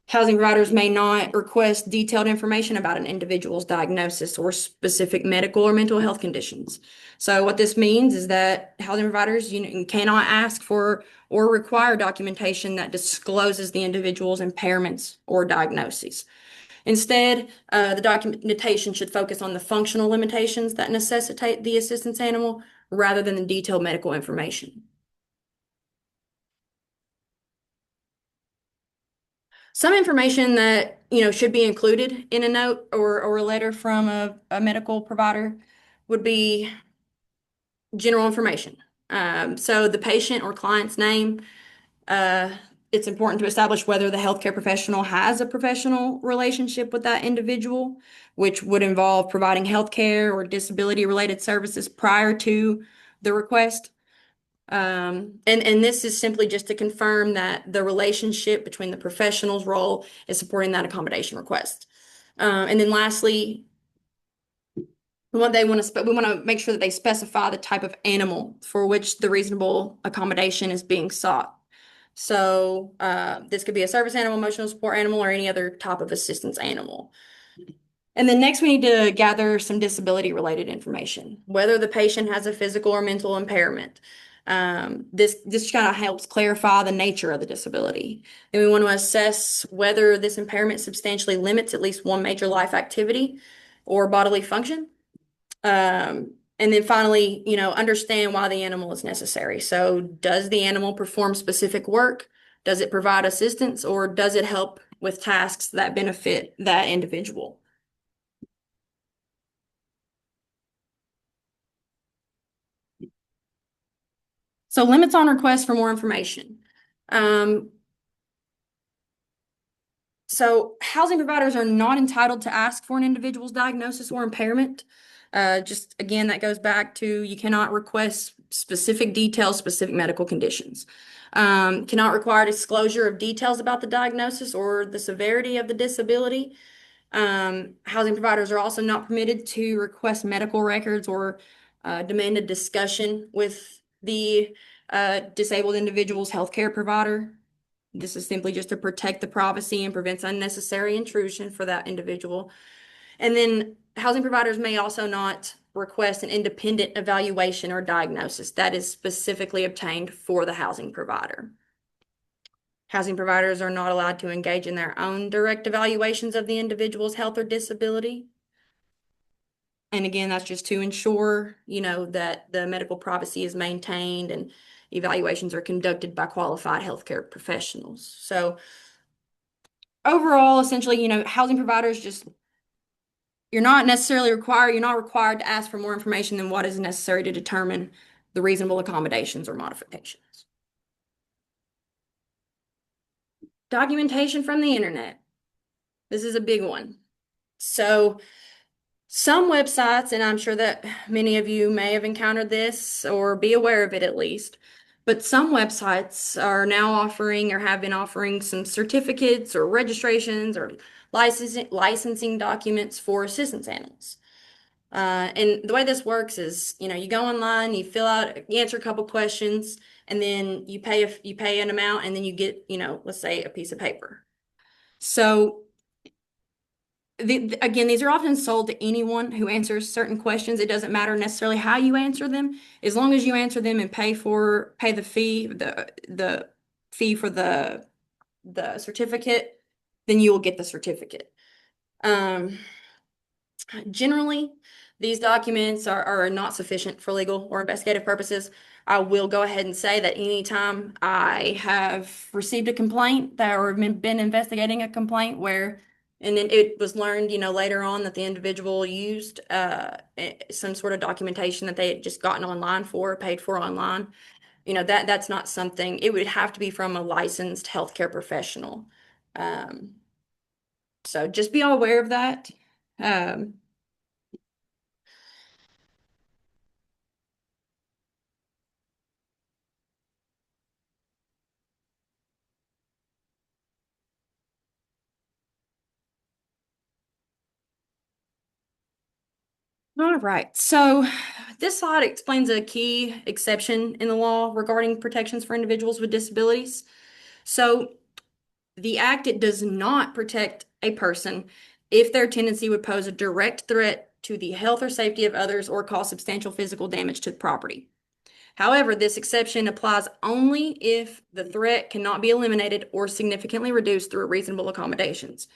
Housing providers may not request detailed information about an individual's diagnosis or specific medical or mental health conditions. So what this means is that housing providers, cannot ask for or require documentation that discloses the individual's impairments or diagnoses. Instead, the documentation should focus on the functional limitations that necessitate the assistance animal rather than the detailed medical information. Some information that, should be included in a note or a letter from a medical provider would be general information. So the patient or client's name, uh, it's important to establish whether the healthcare professional has a professional relationship with that individual, which would involve providing healthcare or disability-related services prior to the request. And this is simply just to confirm that the relationship between the professional's role is supporting that accommodation request. And then lastly, what they want to we want to make sure that they specify the type of animal for which the reasonable accommodation is being sought. So this could be a service animal, emotional support animal, or any other type of assistance animal. And then next, we need to gather some disability related information, whether the patient has a physical or mental impairment. This kind of helps clarify the nature of the disability. Then we want to assess whether this impairment substantially limits at least one major life activity or bodily function. And then finally, understand why the animal is necessary. So does the animal perform specific work? Does it provide assistance, or does it help with tasks that benefit that individual? So limits on requests for more information. Um, so housing providers are not entitled to ask for an individual's diagnosis or impairment. Just again, that goes back to you cannot request specific details, specific medical conditions. Cannot require disclosure of details about the diagnosis or the severity of the disability. Housing providers are also not permitted to request medical records or demand a discussion with the disabled individual's healthcare provider. This is simply just to protect the privacy and prevents unnecessary intrusion for that individual. And then housing providers may also not request an independent evaluation or diagnosis that is specifically obtained for the housing provider. Housing providers are not allowed to engage in their own direct evaluations of the individual's health or disability. And again, that's just to ensure, that the medical privacy is maintained and evaluations are conducted by qualified healthcare professionals. So overall, essentially, housing providers just, you're not required to ask for more information than what is necessary to determine the reasonable accommodations or modifications. Documentation from the internet. This is a big one. So some websites, and I'm sure that many of you may have encountered this or be aware of it at least, But some websites are now offering or have been offering some certificates or registrations or licensing documents for assistance animals. And the way this works is, you go online, you fill out, you answer a couple questions, and then you pay an amount, and then you get, let's say a piece of paper. So again, these are often sold to anyone who answers certain questions. It doesn't matter necessarily how you answer them, as long as you answer them and pay the fee for the certificate, then you will get the certificate. Um, Generally, these documents are not sufficient for legal or investigative purposes. I will go ahead and say that anytime I have received a complaint that or been investigating a complaint where, and then it was learned, later on that the individual used some sort of documentation that they had just gotten online for, paid for online, that's not something, it would have to be from a licensed healthcare professional. Um, so just be all aware of that. Um, All right. So this slide explains a key exception in the law regarding protections for individuals with disabilities. So the act, it does not protect a person if their tendency would pose a direct threat to the health or safety of others or cause substantial physical damage to the property. However, this exception applies only if the threat cannot be eliminated or significantly reduced through reasonable accommodations.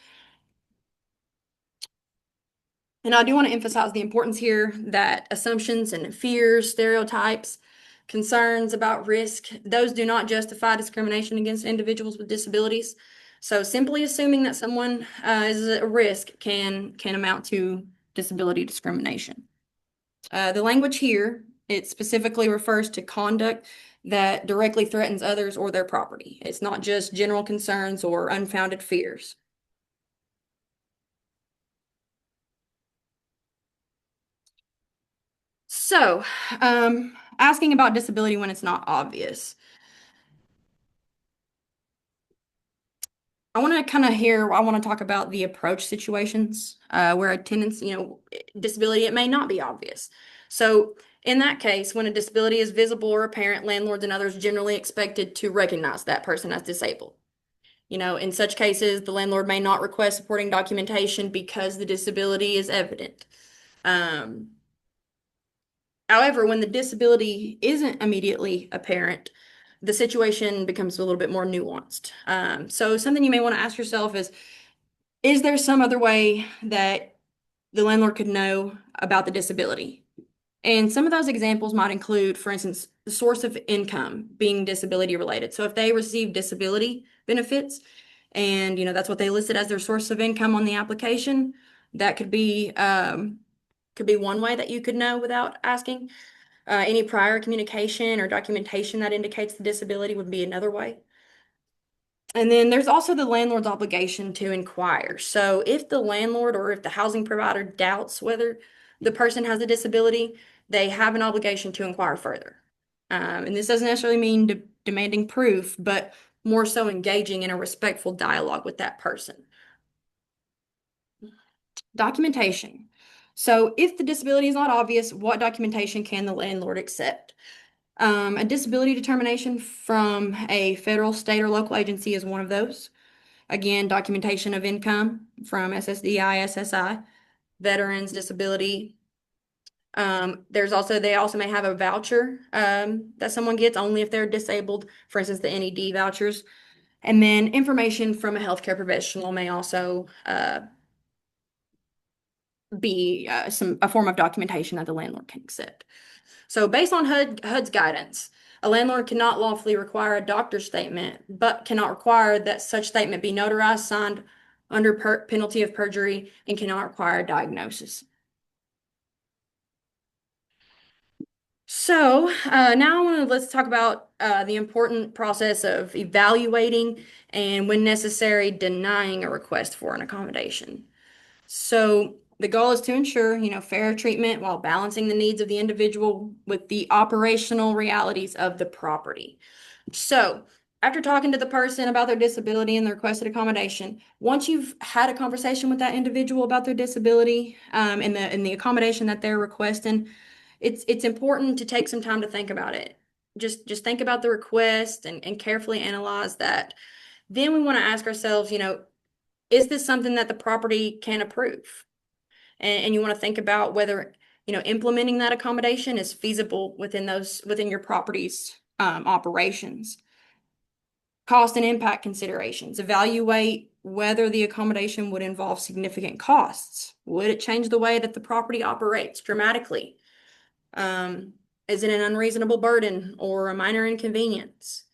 And I do want to emphasize the importance here that assumptions and fears, stereotypes, concerns about risk, those do not justify discrimination against individuals with disabilities. So simply assuming that someone is at risk can amount to disability discrimination. The language here, it specifically refers to conduct that directly threatens others or their property. It's not just general concerns or unfounded fears. So, asking about disability when it's not obvious. I want to talk about the approach situations where attendance, disability, it may not be obvious. So, in that case, when a disability is visible or apparent, landlords and others generally expected to recognize that person as disabled. In such cases, the landlord may not request supporting documentation because the disability is evident. Um, However, when the disability isn't immediately apparent, the situation becomes a little bit more nuanced. So something you may want to ask yourself is there some other way that the landlord could know about the disability? And some of those examples might include, for instance, the source of income being disability related. So if they receive disability benefits and, that's what they listed as their source of income on the application, that could be one way that you could know without asking. Any prior communication or documentation that indicates the disability would be another way. And then there's also the landlord's obligation to inquire. So if the landlord or if the housing provider doubts whether the person has a disability, they have an obligation to inquire further. And this doesn't necessarily mean demanding proof, but more so engaging in a respectful dialogue with that person. Documentation. So if the disability is not obvious, what documentation can the landlord accept? A disability determination from a federal, state, or local agency is one of those. Again, documentation of income from SSDI, SSI, veterans, disability. They also may have a voucher that someone gets only if they're disabled, for instance, the NED vouchers. And then information from a healthcare professional may also be a form of documentation that the landlord can accept. So based on HUD's guidance, a landlord cannot lawfully require a doctor's statement, but cannot require that such statement be notarized, signed under penalty of perjury, and cannot require a diagnosis. So now let's talk about the important process of evaluating and, when necessary, denying a request for an accommodation. So The goal is to ensure, fair treatment while balancing the needs of the individual with the operational realities of the property. So, after talking to the person about their disability and the requested accommodation, once you've had a conversation with that individual about their disability, and the accommodation that they're requesting, it's important to take some time to think about it. Just think about the request and carefully analyze that. Then we want to ask ourselves, is this something that the property can approve? And you want to think about whether, implementing that accommodation is feasible within your property's operations. Cost and impact considerations. Evaluate whether the accommodation would involve significant costs. Would it change the way that the property operates dramatically? Is it an unreasonable burden or a minor inconvenience?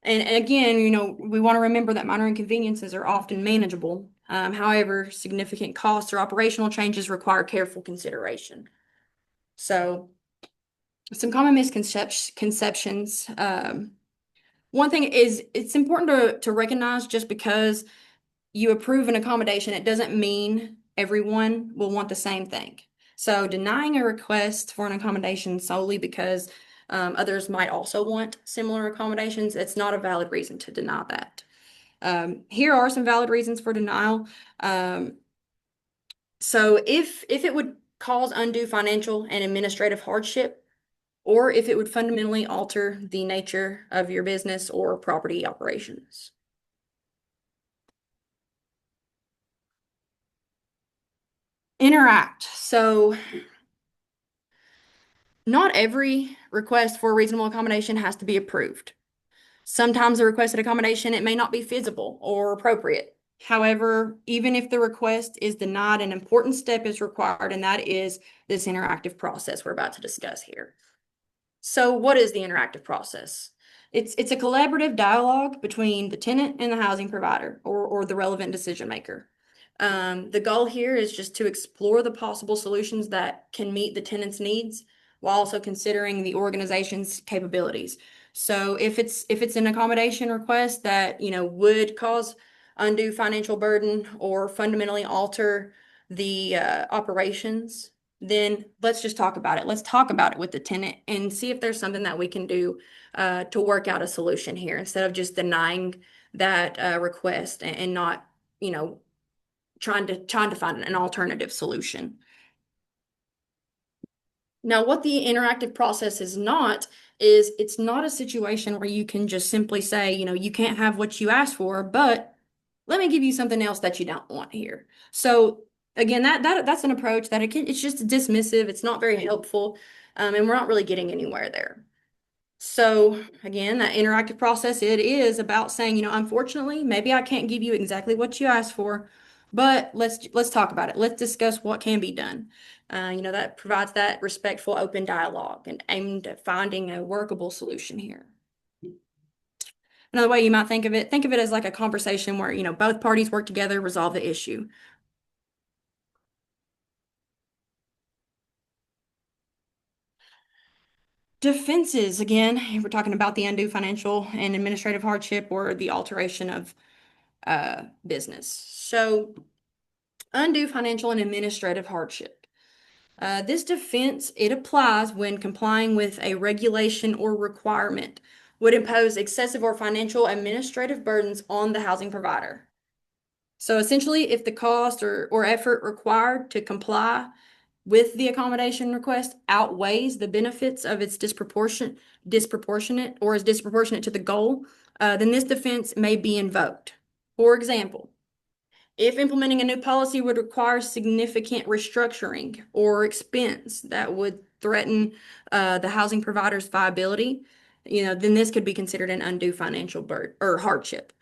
And again, we want to remember that minor inconveniences are often manageable. However, significant costs or operational changes require careful consideration. So, some common misconceptions. One thing is it's important to recognize just because you approve an accommodation, it doesn't mean everyone will want the same thing. So denying a request for an accommodation solely because others might also want similar accommodations, it's not a valid reason to deny that. Here are some valid reasons for denial. So if it would cause undue financial and administrative hardship, or if it would fundamentally alter the nature of your business or property operations. Interact. So not every request for a reasonable accommodation has to be approved. Sometimes a requested accommodation, it may not be feasible or appropriate. However, even if the request is denied, an important step is required, and that is this interactive process we're about to discuss here. So what is the interactive process? It's a collaborative dialogue between the tenant and the housing provider or the relevant decision maker. The goal here is just to explore the possible solutions that can meet the tenant's needs while also considering the organization's capabilities. So if it's an accommodation request that, would cause undue financial burden or fundamentally alter the operations, then let's just talk about it. Let's talk about it with the tenant and see if there's something that we can do to work out a solution here instead of just denying that request and not, trying to find an alternative solution. Now, what the interactive process is not is it's not a situation where you can just simply say, you can't have what you asked for, but let me give you something else that you don't want here. So again, that's an approach that it's just dismissive. It's not very helpful, and we're not really getting anywhere there. So again, that interactive process, it is about saying, unfortunately, maybe I can't give you exactly what you asked for, but let's talk about it. Let's discuss what can be done. That provides that respectful, open dialogue and aimed at finding a workable solution here. Another way you might think of it as like a conversation where, both parties work together, resolve the issue. Defenses, again, we're talking about the undue financial and administrative hardship or the alteration of business. So, undue financial and administrative hardship. This defense, it applies when complying with a regulation or requirement would impose excessive or financial administrative burdens on the housing provider. So essentially, if the cost or effort required to comply with the accommodation request outweighs the benefits of its disproportionate or is disproportionate to the goal, then this defense may be invoked. For example, if implementing a new policy would require significant restructuring or expense that would threaten the housing provider's viability, then this could be considered an undue financial burden or hardship.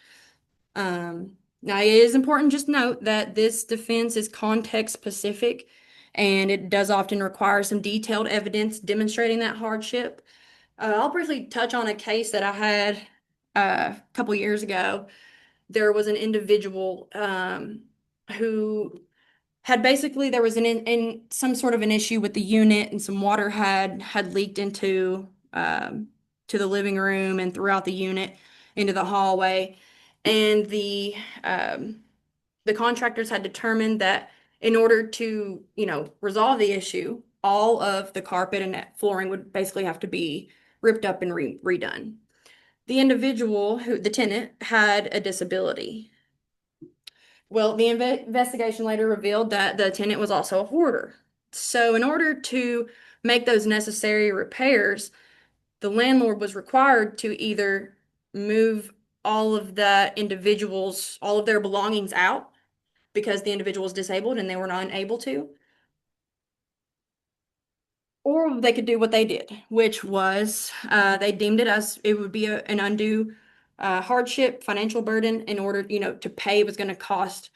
Now, it is important just note that this defense is context specific and it does often require some detailed evidence demonstrating that hardship. I'll briefly touch on a case that I had a couple years ago. There was an individual who had basically there was in some sort of an issue with the unit and some water had leaked into to the living room and throughout the unit into the hallway, and the contractors had determined that In order to, resolve the issue, all of the carpet and flooring would basically have to be ripped up and redone. The individual the tenant, had a disability. Well, the investigation later revealed that the tenant was also a hoarder. So, in order to make those necessary repairs, the landlord was required to either move all of their belongings out because the individual was disabled and they were not able to, or they could do what they did, which was they deemed it as it would be an undue hardship, financial burden in order, to pay. It was going to cost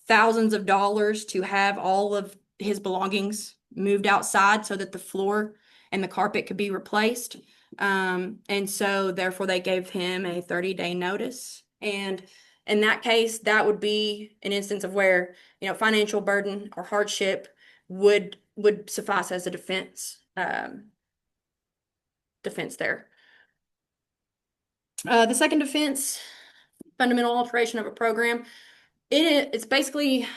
thousands of dollars to have all of his belongings moved outside so that the floor and the carpet could be replaced. And so therefore they gave him a 30-day notice. And in that case, that would be an instance of where, financial burden or hardship would suffice as a defense there. The second defense, fundamental alteration of a program. It's basically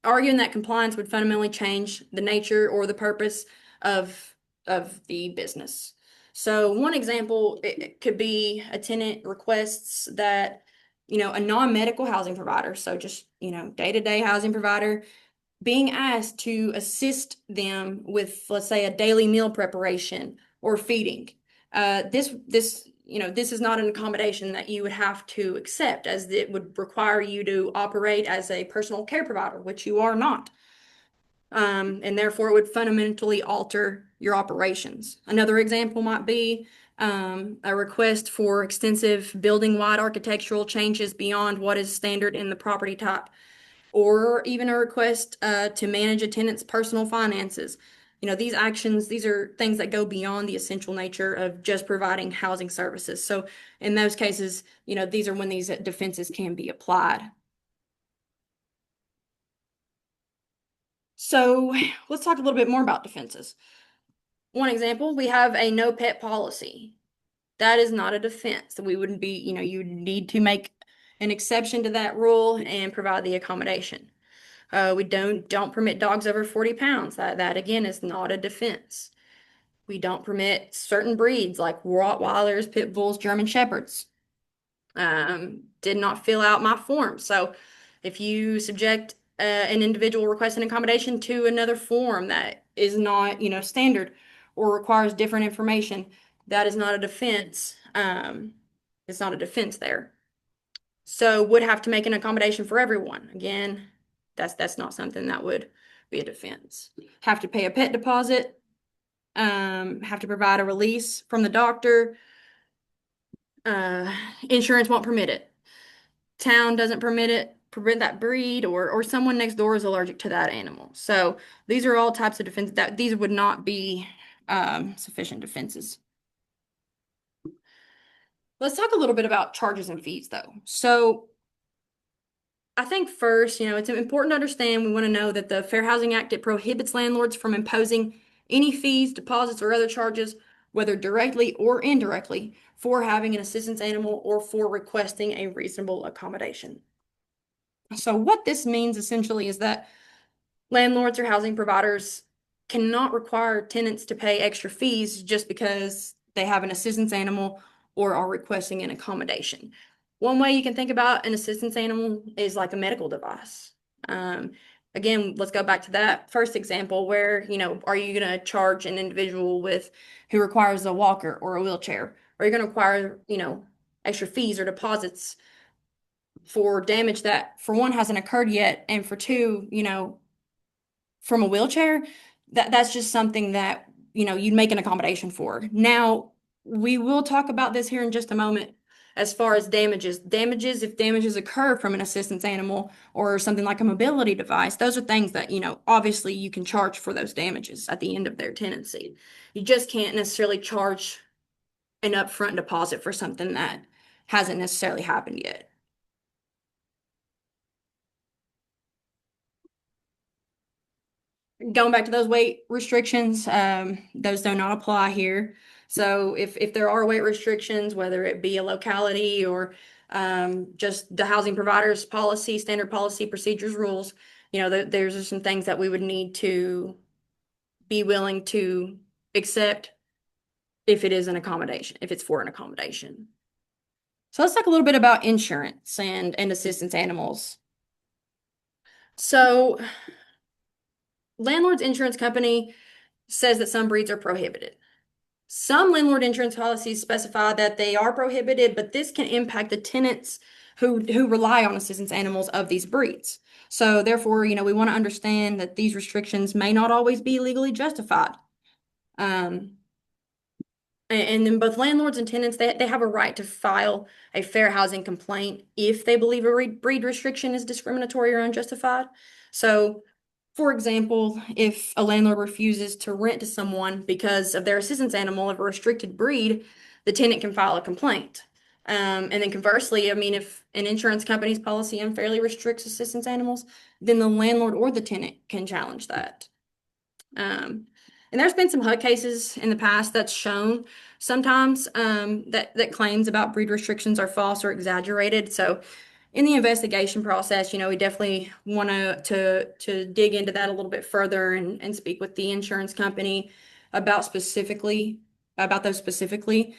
arguing that compliance would fundamentally change the nature or the purpose of the business. So one example, it could be a tenant requests that, a non-medical housing provider, so just, day-to-day housing provider, being asked to assist them with, let's say, a daily meal preparation or feeding. This is not an accommodation that you would have to accept, as it would require you to operate as a personal care provider, which you are not. And therefore, it would fundamentally alter your operations. Another example might be a request for extensive building-wide architectural changes beyond what is standard in the property type, or even a request to manage a tenant's personal finances. These are things that go beyond the essential nature of just providing housing services. So in those cases, these are when these defenses can be applied. So let's talk a little bit more about defenses. One example, we have a no pet policy. That is not a defense. We wouldn't be, you need to make an exception to that rule and provide the accommodation. We don't permit dogs over 40 pounds. That again is not a defense. We don't permit certain breeds like Rottweilers, Pit Bulls, German Shepherds. Did not fill out my form. So if you subject an individual requesting accommodation to another form that is not, standard or requires different information, that is not a defense. It's not a defense there. So would have to make an accommodation for everyone. Again, that's not something that would be a defense. Have to pay a pet deposit. Have to provide a release from the doctor. Insurance won't permit it. Town doesn't permit that breed, or someone next door is allergic to that animal. So these are all types of defense that these would not be sufficient defenses. Let's talk a little bit about charges and fees though. So I think first, it's important to understand, we want to know that the Fair Housing Act, it prohibits landlords from imposing any fees, deposits, or other charges, whether directly or indirectly, for having an assistance animal or for requesting a reasonable accommodation. So what this means essentially is that landlords or housing providers cannot require tenants to pay extra fees just because they have an assistance animal or are requesting an accommodation. One way you can think about an assistance animal is like a medical device. Again, let's go back to that first example where, are you going to charge an individual who requires a walker or a wheelchair? Are you going to require, extra fees or deposits for damage that, for one, hasn't occurred yet, and for two, from a wheelchair, that's just something that, you'd make an accommodation for. Now, we will talk about this here in just a moment as far as damages. If damages occur from an assistance animal or something like a mobility device, those are things that, obviously you can charge for those damages at the end of their tenancy. You just can't necessarily charge an upfront deposit for something that hasn't necessarily happened yet. Going back to those weight restrictions, those do not apply here. So if there are weight restrictions, whether it be a locality or just the housing provider's policy, standard policy, procedures, rules, there's some things that we would need to be willing to accept if it is an accommodation, if it's for an accommodation. So let's talk a little bit about insurance and assistance animals. So landlord's insurance company says that some breeds are prohibited. Some landlord insurance policies specify that they are prohibited, but this can impact the tenants who rely on assistance animals of these breeds. So therefore, we want to understand that these restrictions may not always be legally justified. Um, and then both landlords and tenants, they have a right to file a fair housing complaint if they believe a breed restriction is discriminatory or unjustified. So, for example, if a landlord refuses to rent to someone because of their assistance animal of a restricted breed, the tenant can file a complaint. And then conversely, I mean, if an insurance company's policy unfairly restricts assistance animals, then the landlord or the tenant can challenge that. And there's been some HUD cases in the past that's shown sometimes that claims about breed restrictions are false or exaggerated. So in the investigation process, we definitely want to dig into that a little bit further and speak with the insurance company about those specifically,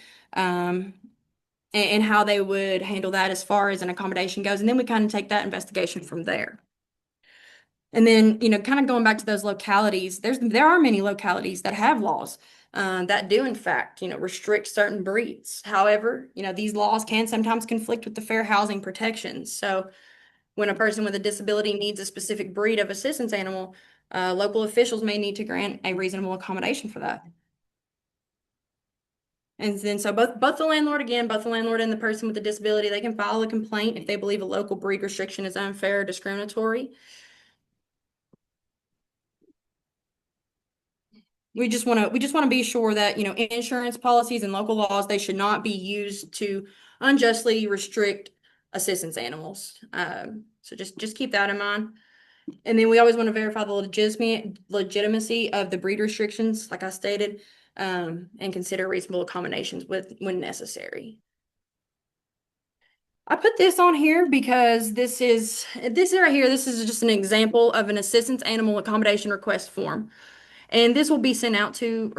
and how they would handle that as far as an accommodation goes. And then we kind of take that investigation from there. And then, kind of going back to those localities, there are many localities that have laws that do, in fact, restrict certain breeds. However, these laws can sometimes conflict with the fair housing protections. So, when a person with a disability needs a specific breed of assistance animal, local officials may need to grant a reasonable accommodation for that. And then, so both the landlord, again, both the landlord and the person with the disability, they can file a complaint if they believe a local breed restriction is unfair or discriminatory. We just want to be sure that, insurance policies and local laws, they should not be used to unjustly restrict assistance animals. So just keep that in mind. And then we always want to verify the legitimacy of the breed restrictions, like I stated, and consider reasonable accommodations when necessary. I put this on here because this right here, this is just an example of an assistance animal accommodation request form. And this will be sent out to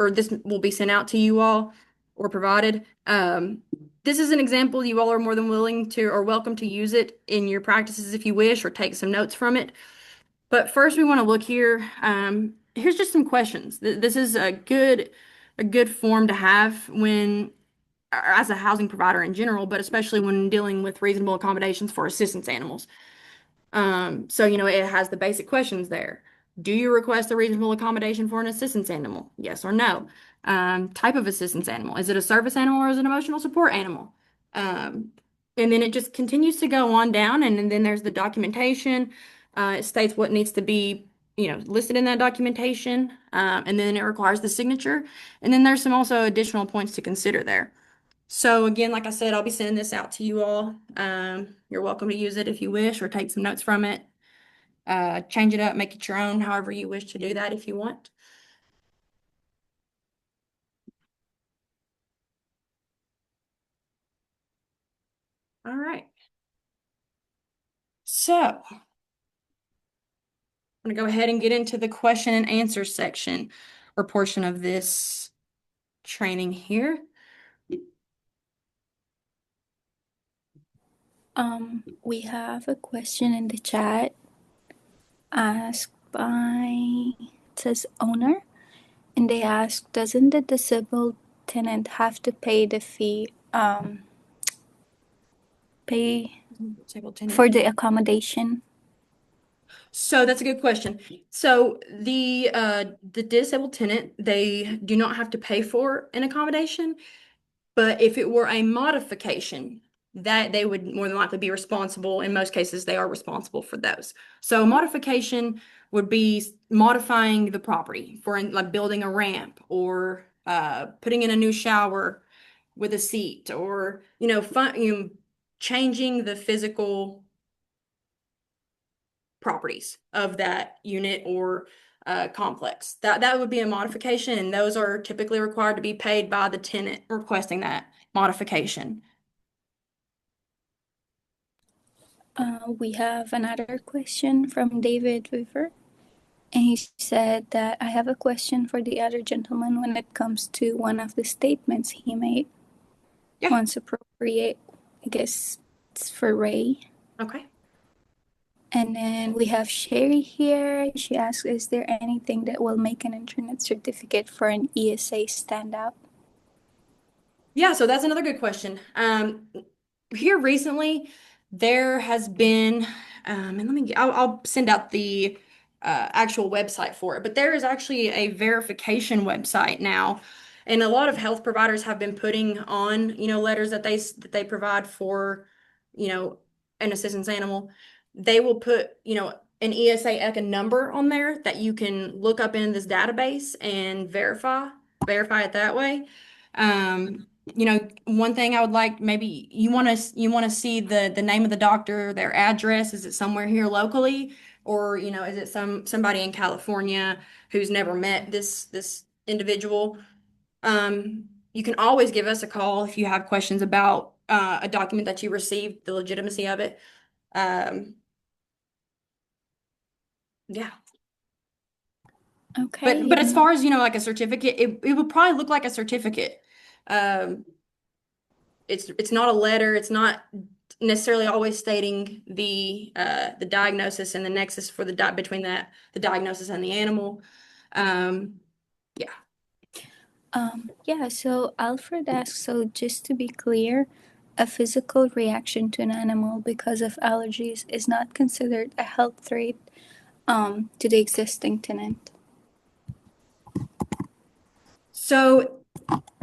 you all or provided. This is an example. You all are more than willing to or welcome to use it in your practices if you wish, or take some notes from it. But first, we want to look here. Here's just some questions. This is a good form to have as a housing provider in general, but especially when dealing with reasonable accommodations for assistance animals. So, it has the basic questions there. Do you request a reasonable accommodation for an assistance animal? Yes or no. Type of assistance animal. Is it a service animal or is it an emotional support animal? Um, and then it just continues to go on down, and then there's the documentation. It states what needs to be, listed in that documentation, and then it requires the signature. And then there's some also additional points to consider there. So again, like I said, I'll be sending this out to you all. You're welcome to use it if you wish, or take some notes from it. Change it up, make it your own, however you wish to do that if you want. All right. So I'm going to go ahead and get into the question and answer section or portion of this training here. We have a question in the chat asked by, it says owner, and they ask, doesn't the disabled tenant have to pay the fee, pay Disabled tenant. for the accommodation? So that's a good question. So the disabled tenant, they do not have to pay for an accommodation, but if it were a modification, that they would more than likely be responsible. In most cases, they are responsible for those. So modification would be modifying the property for like building a ramp, or putting in a new shower with a seat, or changing the physical properties of that unit or complex. That would be a modification, and those are typically required to be paid by the tenant requesting that modification. We have another question from David Weaver. And he said that I have a question for the other gentleman when it comes to one of the statements he made. Yeah. Once appropriate, I guess it's for Ray. Okay. And then we have Sherry here. She asks, is there anything that will make an internet certificate for an ESA stand out? Yeah, so that's another good question. Here recently, there has been, and I'll send out the actual website for it, but there is actually a verification website now, and a lot of health providers have been putting on, letters that they provide for, you know, an assistance animal. They will put, an ESA ECA number on there that you can look up in this database and verify it that way. One thing I would like, maybe you want to see the name of the doctor, their address. Is it somewhere here locally, or is it somebody in California who's never met this individual? You can always give us a call if you have questions about a document that you received, the legitimacy of it. Um, yeah. But Okay, but as far as like a certificate, it would probably look like a certificate. Um, it's not a letter. It's not necessarily always stating the diagnosis and the nexus for between the diagnosis and the animal. Yeah. yeah, so Alfred asks, so just to be clear, a physical reaction to an animal because of allergies is not considered a health threat to the existing tenant. So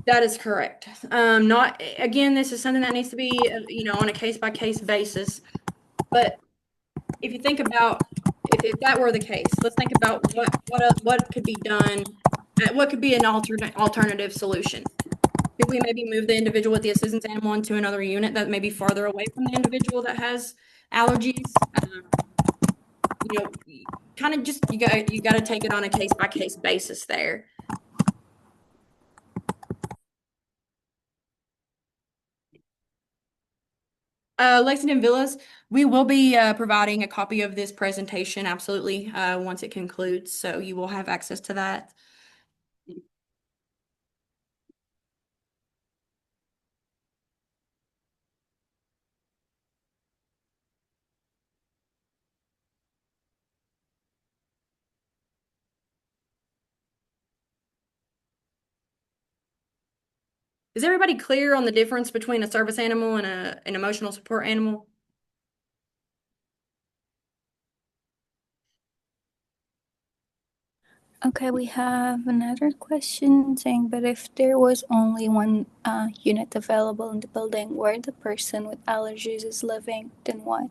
that is correct. Not again, this is something that needs to be on a case by case basis. But if you think about if that were the case, let's think about what could be done, what could be an alternative solution. Could we maybe move the individual with the assistance animal into another unit that may be farther away from the individual that has allergies? You know, kind of just you got to take it on a case by case basis there. Lexington Villas, we will be providing a copy of this presentation absolutely once it concludes, so you will have access to that. Is everybody clear on the difference between a service animal and an emotional support animal? Okay, we have another question saying, but if there was only one unit available in the building where the person with allergies is living, then what?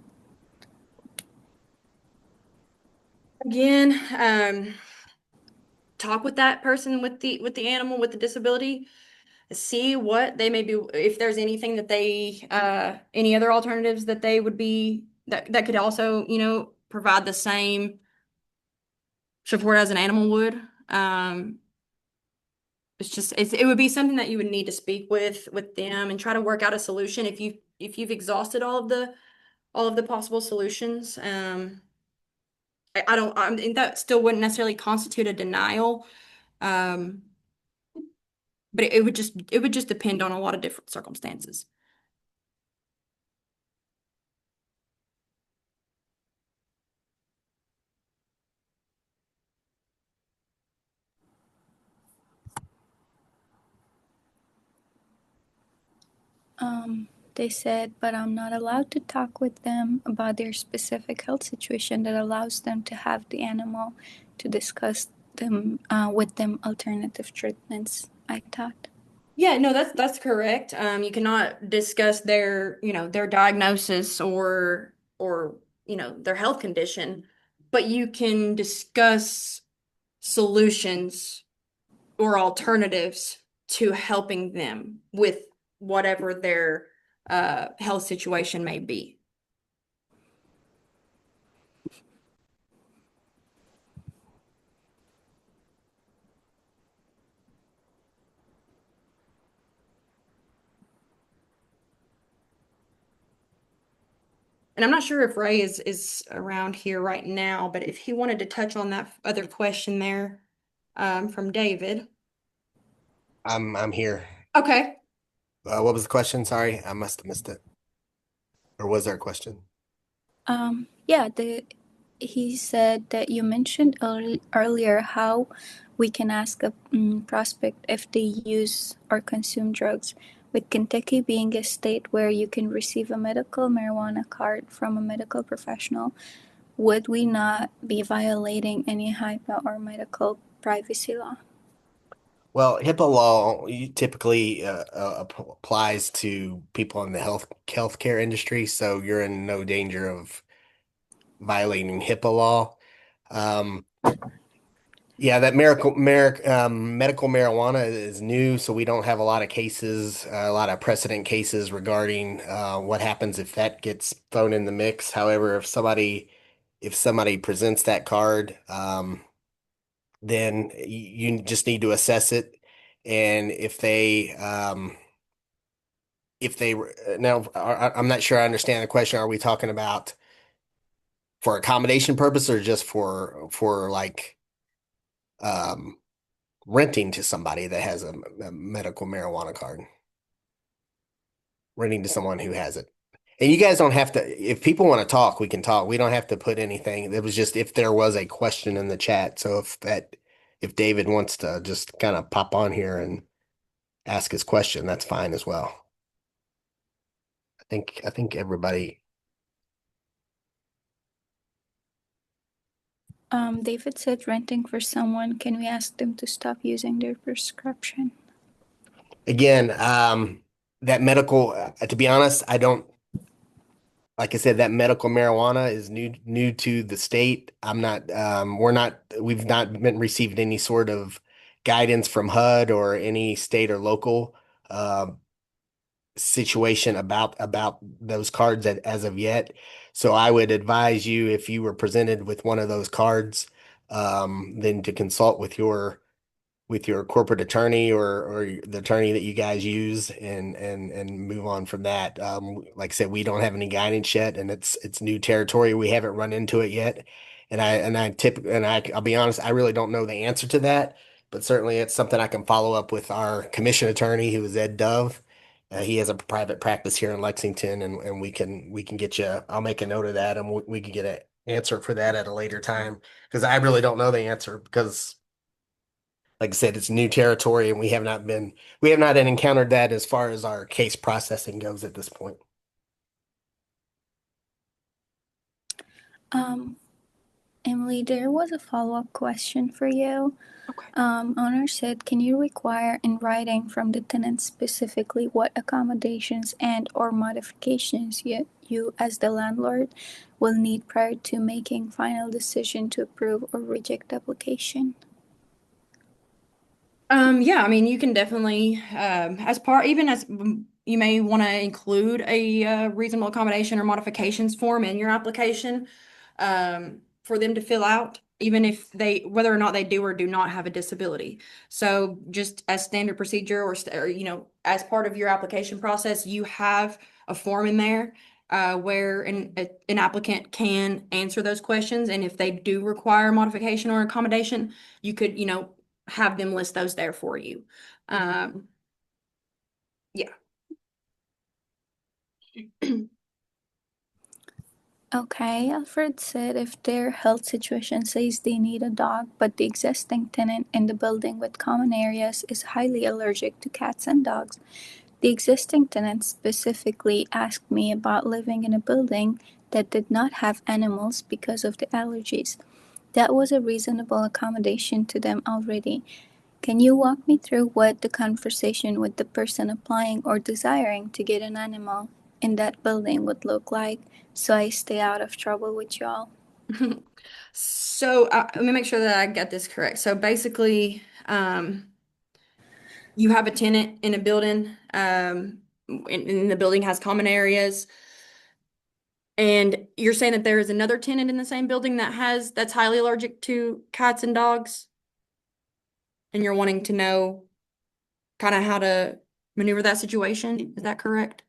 Again, talk with that person with the animal with the disability, see what they may be, if there's anything that they any other alternatives that they would be that could also, provide the same support as an animal would. It would be something that you would need to speak with them and try to work out a solution if you've exhausted all of the possible solutions. I mean, that still wouldn't necessarily constitute a denial. Um, but it would just depend on a lot of different circumstances. They said, but I'm not allowed to talk with them about their specific health situation that allows them to have the animal to discuss them with them alternative treatments, I thought. Yeah, no, that's correct. You cannot discuss their diagnosis or their health condition, but you can discuss solutions or alternatives to helping them with whatever their health situation may be. And I'm not sure if Ray is around here right now, but if he wanted to touch on that other question there from David. I'm here. Okay. What was the question? Sorry, I must have missed it. Or was there a question? Yeah, he said that you mentioned earlier how we can ask a prospect if they use or consume drugs. With Kentucky being a state where you can receive a medical marijuana card from a medical professional, would we not be violating any HIPAA or medical privacy law? Well, HIPAA law typically applies to people in the healthcare industry, so you're in no danger of violating HIPAA law. Um, yeah, that medical marijuana is new, so we don't have a lot of cases, a lot of precedent cases regarding what happens if that gets thrown in the mix. However, if somebody presents that card, then you just need to assess it, and if they now I'm not sure I understand the question. Are we talking about for accommodation purpose or just for like um renting to somebody that has a medical marijuana card, renting to someone who has it? And you guys don't have to, if people want to talk, we can talk. We don't have to put anything. It was just if there was a question in the chat. So if David wants to just kind of pop on here and ask his question, that's fine as well. I think everybody. David said renting for someone, can we ask them to stop using their prescription? Again, that medical, to be honest, I don't, like I said, that medical marijuana is new to the state. We've not been received any sort of guidance from HUD or any state or local uh, situation about those cards as of yet. So I would advise you if you were presented with one of those cards, then to consult with your corporate attorney or the attorney that you guys use and move on from that. Like I said, we don't have any guidance yet, and it's new territory. We haven't run into it yet, I'll be honest, I really don't know the answer to that, but certainly it's something I can follow up with our commission attorney, who is Ed Dove. He has a private practice here in Lexington, and we can get you. I'll make a note of that, and we can get an answer for that at a later time because I really don't know the answer because like I said, it's new territory and we have not encountered that as far as our case processing goes at this point. Um, Emily, there was a follow-up question for you. Okay. Owner said, can you require in writing from the tenant specifically what accommodations and or modifications you as the landlord will need prior to making final decision to approve or reject the application? Yeah, I mean, you can definitely, as part, even as you may want to include a reasonable accommodation or modifications form in your application, for them to fill out, even if whether or not they do or do not have a disability. So just as standard procedure or as part of your application process, you have a form in there, where an applicant can answer those questions. And if they do require modification or accommodation, you could, have them list those there for you. Um, yeah. Okay, Alfred said if their health situation says they need a dog, but the existing tenant in the building with common areas is highly allergic to cats and dogs. The existing tenant specifically asked me about living in a building that did not have animals because of the allergies. That was a reasonable accommodation to them already. Can you walk me through what the conversation with the person applying or desiring to get an animal in that building would look like so I stay out of trouble with y'all? So let me make sure that I get this correct. So basically, you have a tenant in a building, and the building has common areas, and you're saying that there is another tenant in the same building that's highly allergic to cats and dogs, and you're wanting to know kind of how to maneuver that situation. Is that correct?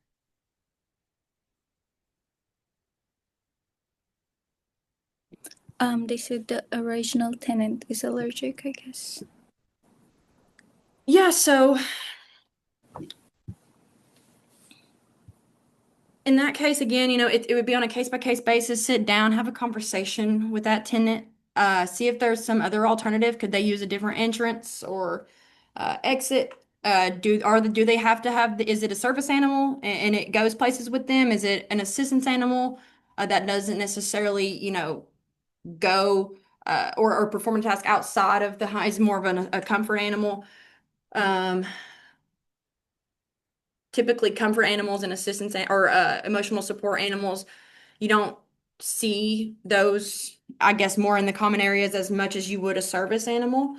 They said the original tenant is allergic, I guess. Yeah, so in that case, again, it would be on a case-by-case basis. Sit down, have a conversation with that tenant, see if there's some other alternative. Could they use a different entrance or exit? Do they have to have is it a service animal and it goes places with them? Is it an assistance animal that doesn't necessarily, go or perform a task outside of the high, is more of a comfort animal? Um, Typically comfort animals and or emotional support animals, you don't see those, I guess, more in the common areas as much as you would a service animal.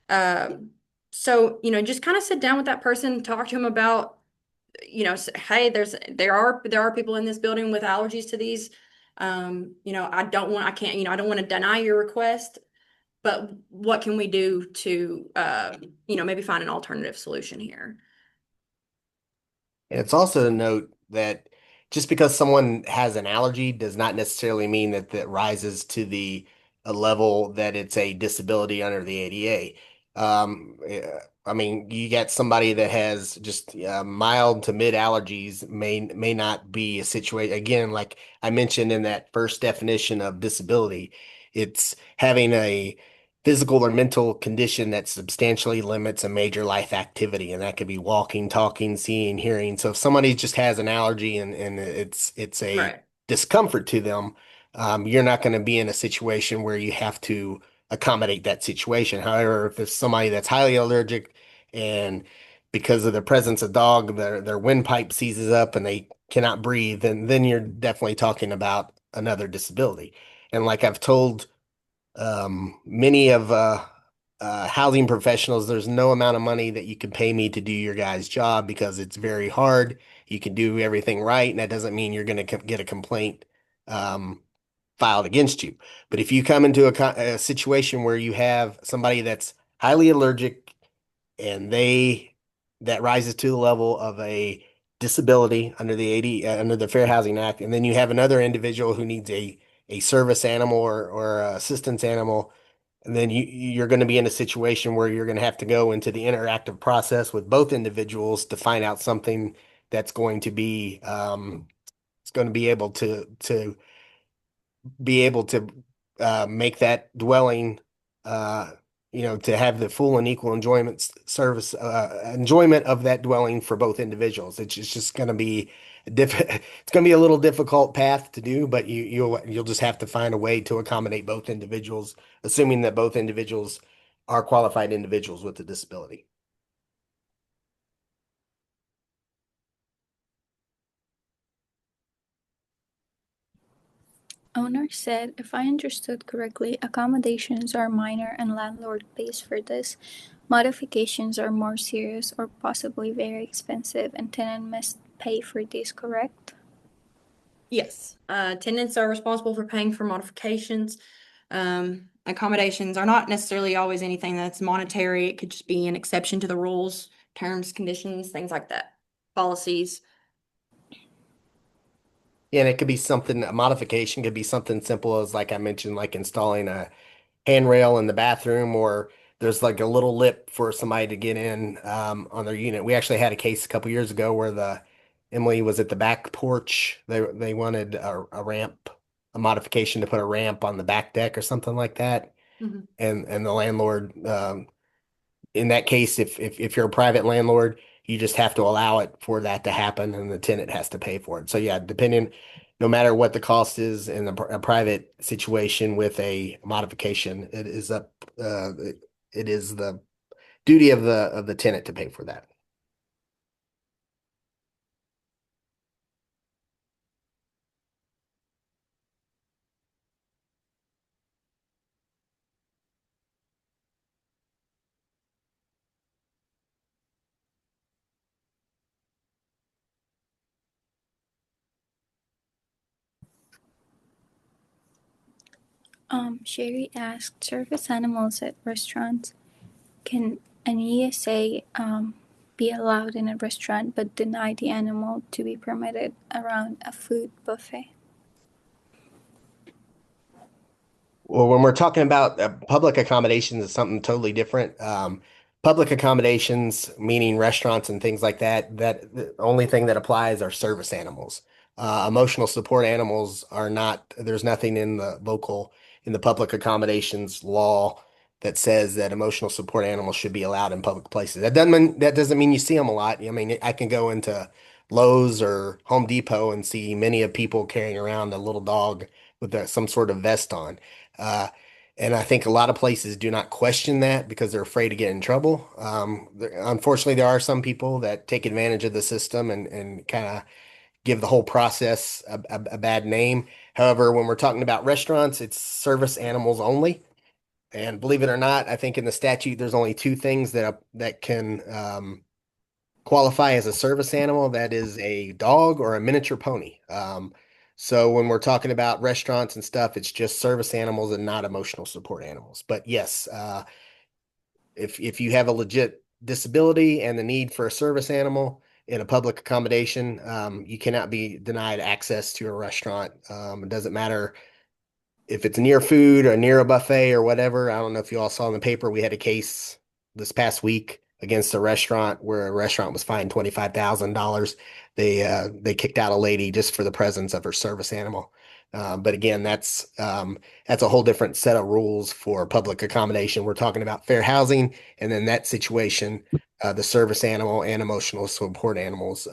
Um, so, just kind of sit down with that person, talk to them about, hey, there are people in this building with allergies to these. I can't, I don't want to deny your request, but what can we do to, maybe find an alternative solution here? And it's also to note that just because someone has an allergy does not necessarily mean that that rises to the a level that it's a disability under the ADA. I mean, you get somebody that has just mild to mid allergies may not be a situation. Again, like I mentioned in that first definition of disability, it's having a physical or mental condition that substantially limits a major life activity, and that could be walking, talking, seeing, hearing. So if somebody just has an allergy and it's a Right. discomfort to them, you're not going to be in a situation where you have to accommodate that situation. However, if it's somebody that's highly allergic and because of the presence of dog, their windpipe seizes up and they cannot breathe, then you're definitely talking about another disability. And like I've told many of housing professionals, there's no amount of money that you can pay me to do your guys' job because it's very hard. You can do everything right, and that doesn't mean you're going to get a complaint um, filed against you. But if you come into a situation where you have somebody that's highly allergic and that rises to the level of a disability under the under the Fair Housing Act, and then you have another individual who needs a service animal or a assistance animal, and then you're going to be in a situation where you're going to have to go into the interactive process with both individuals to find out something that's going to be it's going to be able to make that dwelling, uh, to have the full and equal enjoyment of that dwelling for both individuals. It's just going to be it's going to be a little difficult path to do, but you'll just have to find a way to accommodate both individuals, assuming that both individuals are qualified individuals with a disability. Owner said, if I understood correctly, accommodations are minor and landlord pays for this. Modifications are more serious or possibly very expensive, and tenant must pay for these, correct? Yes, tenants are responsible for paying for modifications. Accommodations are not necessarily always anything that's monetary. It could just be an exception to the rules, terms, conditions, things like that, policies. Yeah, and it could be something, a modification could be something simple as, like I mentioned, like installing a handrail in the bathroom, or there's like a little lip for somebody to get in on their unit. We actually had a case a couple years ago where the Emily was at the back porch. They wanted a ramp, a modification to put a ramp on the back deck or something like that. Mhm. And the landlord in that case, if you're a private landlord, you just have to allow it for that to happen, and the tenant has to pay for it. So yeah, no matter what the cost is in a private situation with a modification, it is the duty of the tenant to pay for that. Sherry asked, service animals at restaurants, can an ESA be allowed in a restaurant but deny the animal to be permitted around a food buffet? Well, when we're talking about public accommodations, it's something totally different. Public accommodations, meaning restaurants and things like that, that the only thing that applies are service animals. Emotional support animals are not, there's nothing in the public accommodations law that says that emotional support animals should be allowed in public places. That doesn't mean you see them a lot. I mean, I can go into Lowe's or Home Depot and see many of people carrying around a little dog with some sort of vest on. Uh, and I think a lot of places do not question that because they're afraid to get in trouble. Unfortunately, there are some people that take advantage of the system and kind of give the whole process a bad name. However, when we're talking about restaurants, it's service animals only. And believe it or not, I think in the statute there's only two things that can qualify as a service animal. That is a dog or a miniature pony. So when we're talking about restaurants and stuff, it's just service animals and not emotional support animals. But yes, if you have a legit disability and the need for a service animal in a public accommodation, you cannot be denied access to a restaurant. It doesn't matter if it's near food or near a buffet or whatever. I don't know if you all saw in the paper, we had a case this past week against a restaurant where a restaurant was fined $25,000. They kicked out a lady just for the presence of her service animal. But again, that's a whole different set of rules for public accommodation. We're talking about fair housing, and then that situation, the service animal and emotional support animals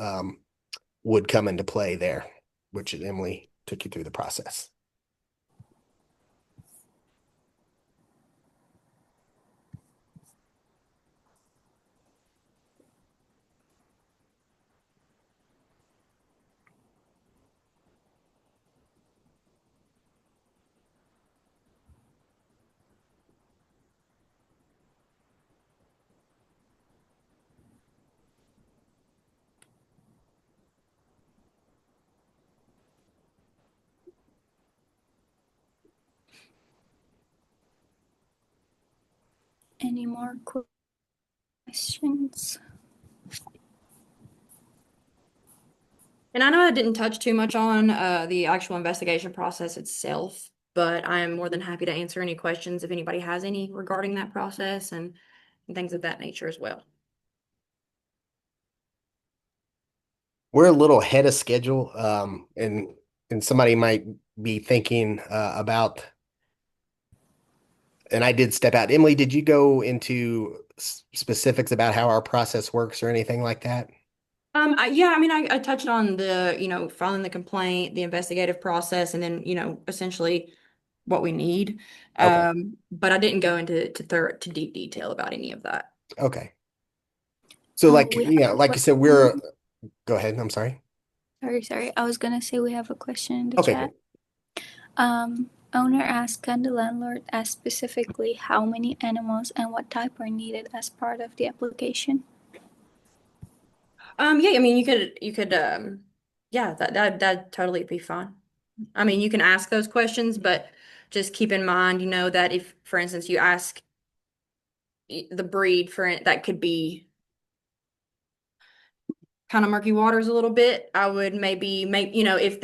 would come into play there, which Emily took you through the process. Any more questions? And I know I didn't touch too much on the actual investigation process itself, but I am more than happy to answer any questions if anybody has any regarding that process and things of that nature as well. We're a little ahead of schedule, and somebody might be thinking about. And I did step out. Emily, did you go into specifics about how our process works or anything like that? Yeah, I mean, I touched on the, filing the complaint, the investigative process, and then, essentially what we need. Okay, But I didn't go into to deep detail about any of that. okay. So, like, We have a like I said, we're. question. Go ahead. I'm sorry. Sorry. I was gonna say we have a question in the Okay, chat. great. Owner asked, can the landlord ask specifically how many animals and what type are needed as part of the application? Yeah, I mean, yeah, that'd totally be fine. I mean, you can ask those questions, but just keep in mind, that if, for instance, you ask the breed for it, that could be kind of murky waters a little bit. I would maybe make, if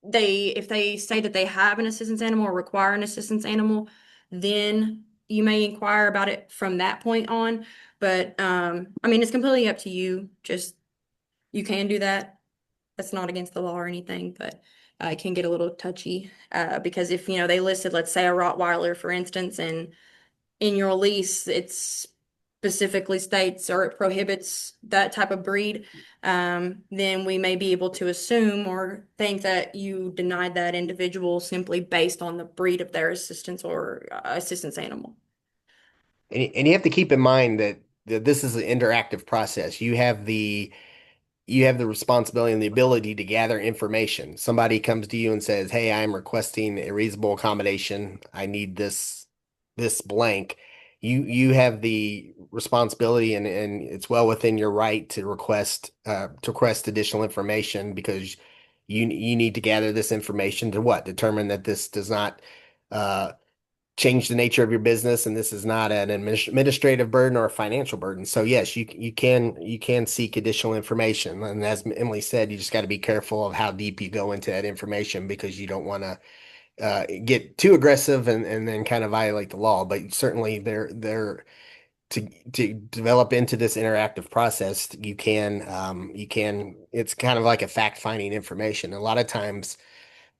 if they say that they have an assistance animal or require an assistance animal, then you may inquire about it from that point on. But I mean, it's completely up to you. Just you can do that. That's not against the law or anything, but it can get a little touchy because if they listed, let's say, a Rottweiler, for instance, and in your lease it specifically states or it prohibits that type of breed, then we may be able to assume or think that you denied that individual simply based on the breed of their assistance or assistance animal. And you have to keep in mind that this is an interactive process. You have the responsibility and the ability to gather information. Somebody comes to you and says, "Hey, I'm requesting a reasonable accommodation. I need this blank." You have the responsibility and it's well within your right to request additional information because you need to gather this information to what? Determine that this does not uh change the nature of your business, and this is not an administrative burden or a financial burden. So yes, you can seek additional information, and as Emily said, you just got to be careful of how deep you go into that information because you don't want to get too aggressive and then kind of violate the law. But certainly they're to develop into this interactive process, you can it's kind of like a fact-finding information. A lot of times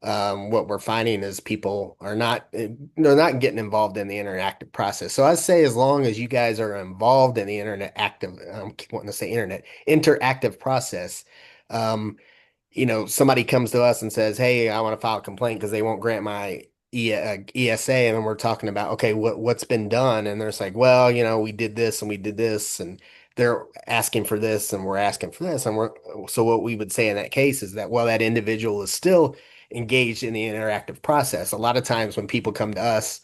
what we're finding is people are not they're not getting involved in the interactive process. So I say as long as you guys are involved in the internet active, keep wanting to say interactive process, um, somebody comes to us and says, "Hey, I want to file a complaint because they won't grant my ESA," and then we're talking about, okay, what's been done, and they're just like, "Well, we did this and we did this," and they're asking for this and we're asking for this, and we're so what we would say in that case is that, well, that individual is still engaged in the interactive process. A lot of times when people come to us,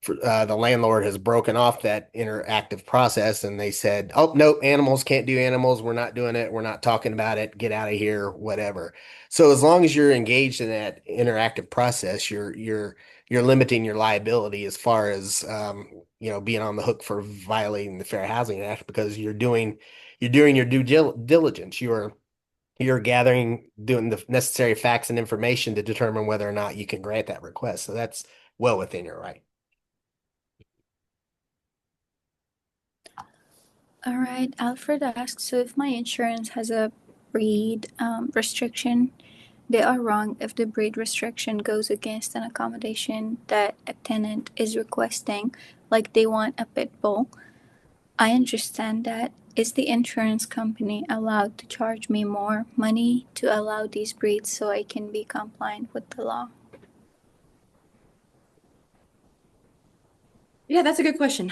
the landlord has broken off that interactive process and they said, "Oh, nope, animals can't do animals. We're not doing it. We're not talking about it. Get out of here, whatever." So as long as you're engaged in that interactive process, you're limiting your liability as far as being on the hook for violating the Fair Housing Act because you're doing your diligence. You're doing the necessary facts and information to determine whether or not you can grant that request. So that's well within your right. All right, Alfred asks, so if my insurance has a breed restriction, they are wrong if the breed restriction goes against an accommodation that a tenant is requesting, like they want a pit bull. I understand that. Is the insurance company allowed to charge me more money to allow these breeds so I can be compliant with the law? Yeah, that's a good question.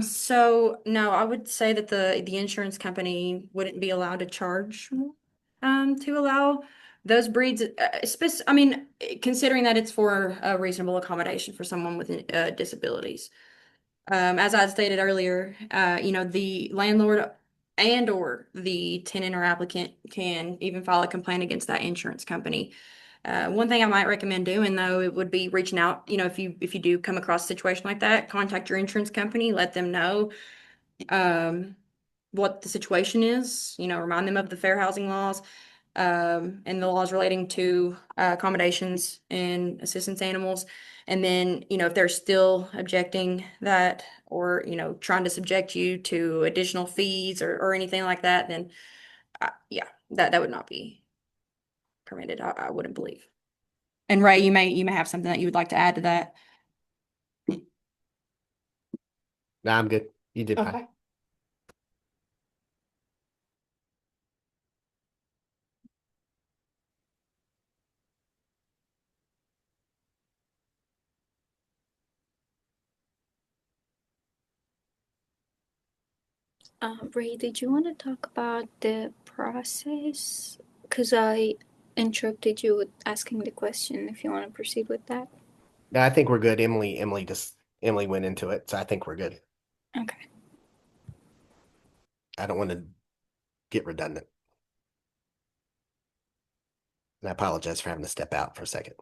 So no, I would say that the insurance company wouldn't be allowed to charge more, to allow those breeds. I mean, considering that it's for a reasonable accommodation for someone with disabilities. As I stated earlier, the landlord and or the tenant or applicant can even file a complaint against that insurance company. One thing I might recommend doing though, it would be reaching out, if you do come across a situation like that, contact your insurance company, let them know um, what the situation is, remind them of the fair housing laws, and the laws relating to accommodations and assistance animals. And then, if they're still objecting that or, trying to subject you to additional fees or anything like that, then yeah, that would not be permitted, I wouldn't believe. And Ray, you may have something that you would like to add to that. No, I'm good. You did fine. Okay. Ray, did you want to talk about the process? Because I interrupted you with asking the question. If you want to proceed with that. No, I think we're good. Emily went into it, so I think we're good. Okay. I don't want to get redundant. And I apologize for having to step out for a second.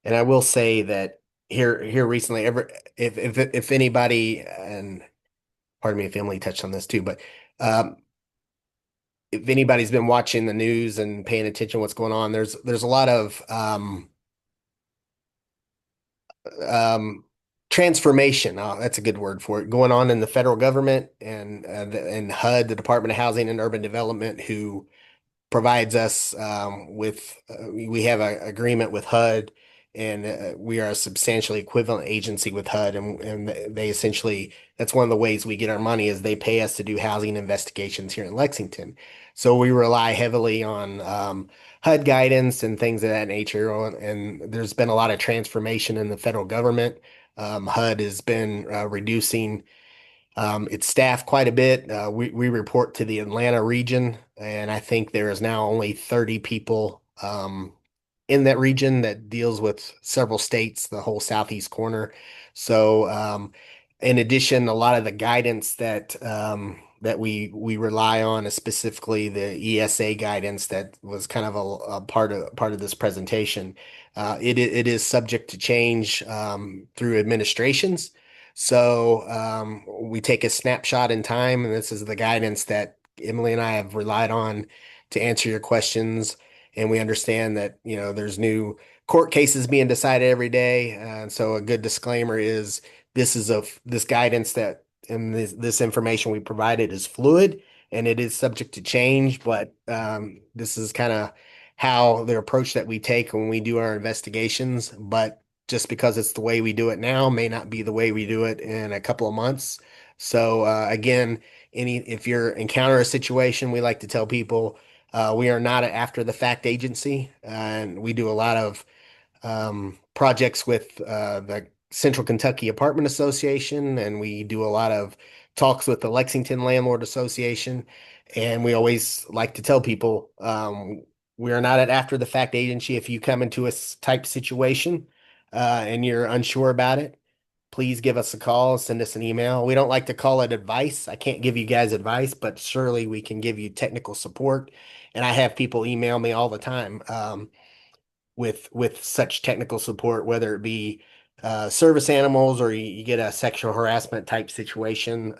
And I will say that here recently, if anybody, and pardon me if Emily touched on this too, but um, if anybody's been watching the news and paying attention to what's going on, there's a lot of um, transformation. That's a good word for it. Going on in the federal government and HUD, the Department of Housing and Urban Development, who provides us with we have an agreement with HUD, and we are a substantially equivalent agency with HUD, and they essentially that's one of the ways we get our money is they pay us to do housing investigations here in Lexington. So we rely heavily on HUD guidance and things of that nature. And there's been a lot of transformation in the federal government. HUD has been reducing its staff quite a bit. We report to the Atlanta region, and I think there is now only 30 people in that region that deals with several states, the whole southeast corner. So, in addition, a lot of the guidance that we rely on is specifically the ESA guidance that was kind of a part of this presentation. It is subject to change through administrations. So we take a snapshot in time, and this is the guidance that Emily and I have relied on to answer your questions. And we understand that, there's new court cases being decided every day. And so a good disclaimer is this guidance that and this information we provided is fluid and it is subject to change, but this is kind of how the approach that we take when we do our investigations. But just because it's the way we do it now may not be the way we do it in a couple of months. So again, if you encounter a situation, we like to tell people we are not an after the fact agency, and we do a lot of projects with the Central Kentucky Apartment Association, and we do a lot of talks with the Lexington Landlord Association. And we always like to tell people we are not an after the fact agency. If you come into a type situation and you're unsure about it, please give us a call, send us an email. We don't like to call it advice. I can't give you guys advice, but surely we can give you technical support. And I have people email me all the time. With such technical support, whether it be service animals or you get a sexual harassment type situation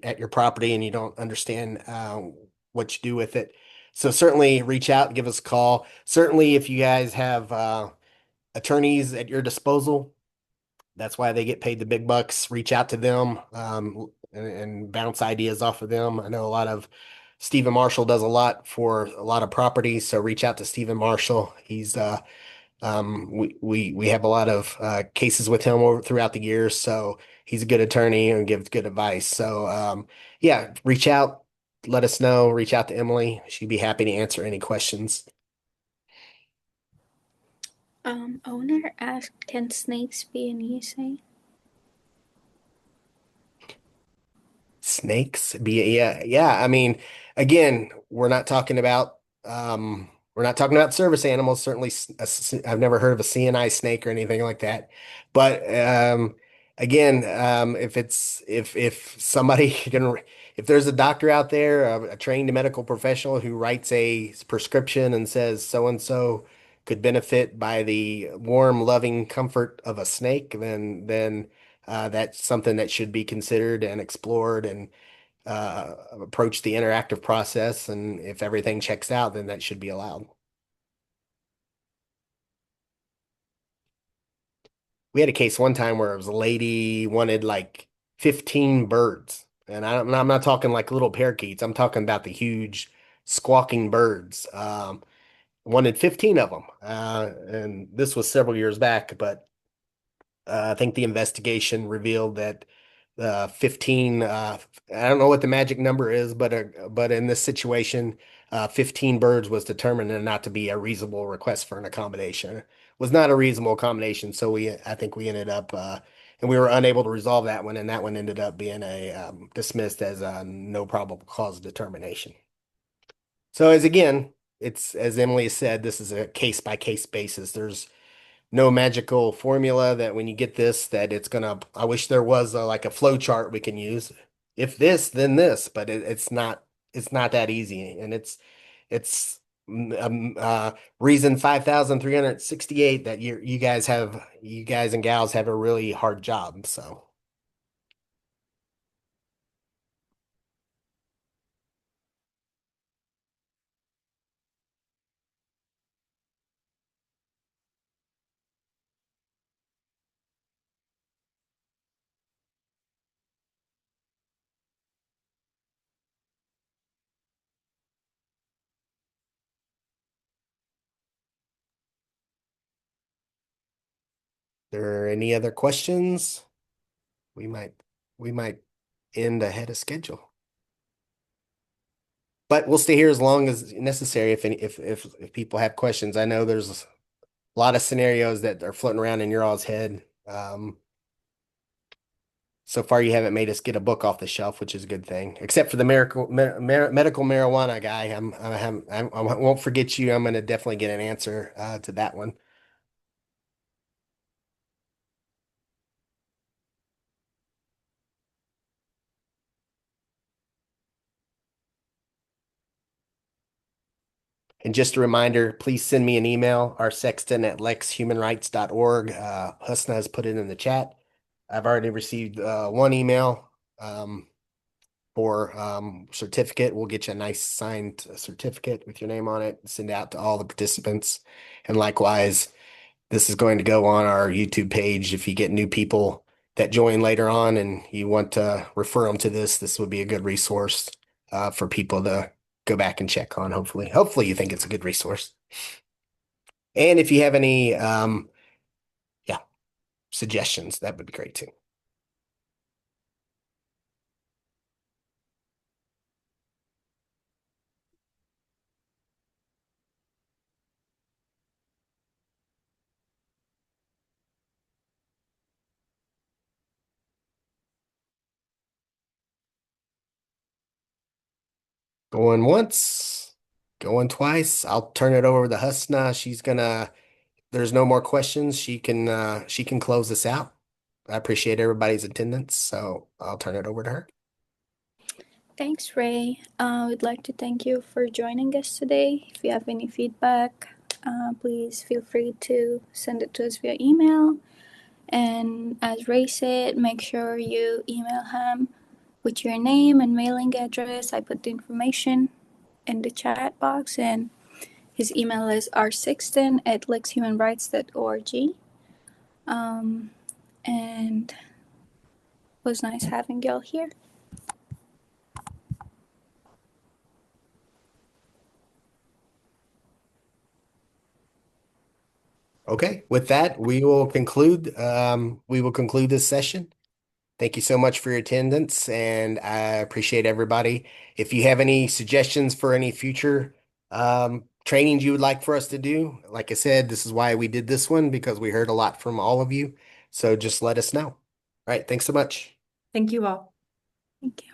at your property and you don't understand what you do with it. So certainly reach out, give us a call. Certainly, if you guys have attorneys at your disposal, that's why they get paid the big bucks. Reach out to them and bounce ideas off of them. I know a lot of Stephen Marshall does a lot for a lot of properties, so reach out to Stephen Marshall. He's we have a lot of cases with him over throughout the years, so he's a good attorney and gives good advice. So yeah, reach out, let us know, reach out to Emily. She'd be happy to answer any questions. Owner asked, can snakes be an ESA? Snakes be yeah. I mean, again, we're not talking about service animals. Certainly, I've never heard of a CNI snake or anything like that. But again, if somebody can, if there's a doctor out there, a trained medical professional who writes a prescription and says so and so could benefit by the warm, loving comfort of a snake, then that's something that should be considered and explored and approach the interactive process. And if everything checks out, then that should be allowed. We had a case one time where it was a lady wanted like 15 birds. And I'm not talking like little parakeets. I'm talking about the huge squawking birds. Wanted 15 of them. And this was several years back, but I think the investigation revealed that 15, I don't know what the magic number is, but in this situation, 15 birds was determined not to be a reasonable request for an accommodation. It was not a reasonable accommodation, so I think we ended up, and we were unable to resolve that one, and that one ended up being dismissed as a no probable cause determination. So as again, it's as Emily said, this is a case by case basis. There's no magical formula that when you get this that it's gonna. I wish there was like a flow chart we can use. If this, then this, but it's not. It's not that easy, and it's reason 5,368 that you guys and gals have a really hard job. So there are any other questions? We might we might end ahead of schedule. But we'll stay here as long as necessary if people have questions. I know there's a lot of scenarios that are floating around in your all's head. So far, you haven't made us get a book off the shelf, which is a good thing. Except for the medical marijuana guy, I won't forget you. I'm going to definitely get an answer to that one. And just a reminder, please send me an email, rsexton@lexhumanrights.org. Husna has put it in the chat. I've already received one email for certificate. We'll get you a nice signed certificate with your name on it, send it out to all the participants. And likewise, this is going to go on our YouTube page. If you get new people that join later on and you want to refer them to this would be a good resource for people to go back and check on, hopefully. Hopefully you think it's a good resource. And if you have any yeah, suggestions, that would be great too. Going once, going twice. I'll turn it over to Husna. There's no more questions. She can close this out. I appreciate everybody's attendance, so I'll turn it over to her. Thanks, Ray. We'd like to thank you for joining us today. If you have any feedback, please feel free to send it to us via email. And as Ray said, make sure you email him with your name and mailing address. I put the information in the chat box, and his email is r16@lexhumanrights.org. And it was nice having y'all here. Okay, with that, we will conclude this session. Thank you so much for your attendance, and I appreciate everybody. If you have any suggestions for any future trainings you would like for us to do, like I said, this is why we did this one because we heard a lot from all of you. So just let us know. All right, thanks so much. Thank you all. Thank you.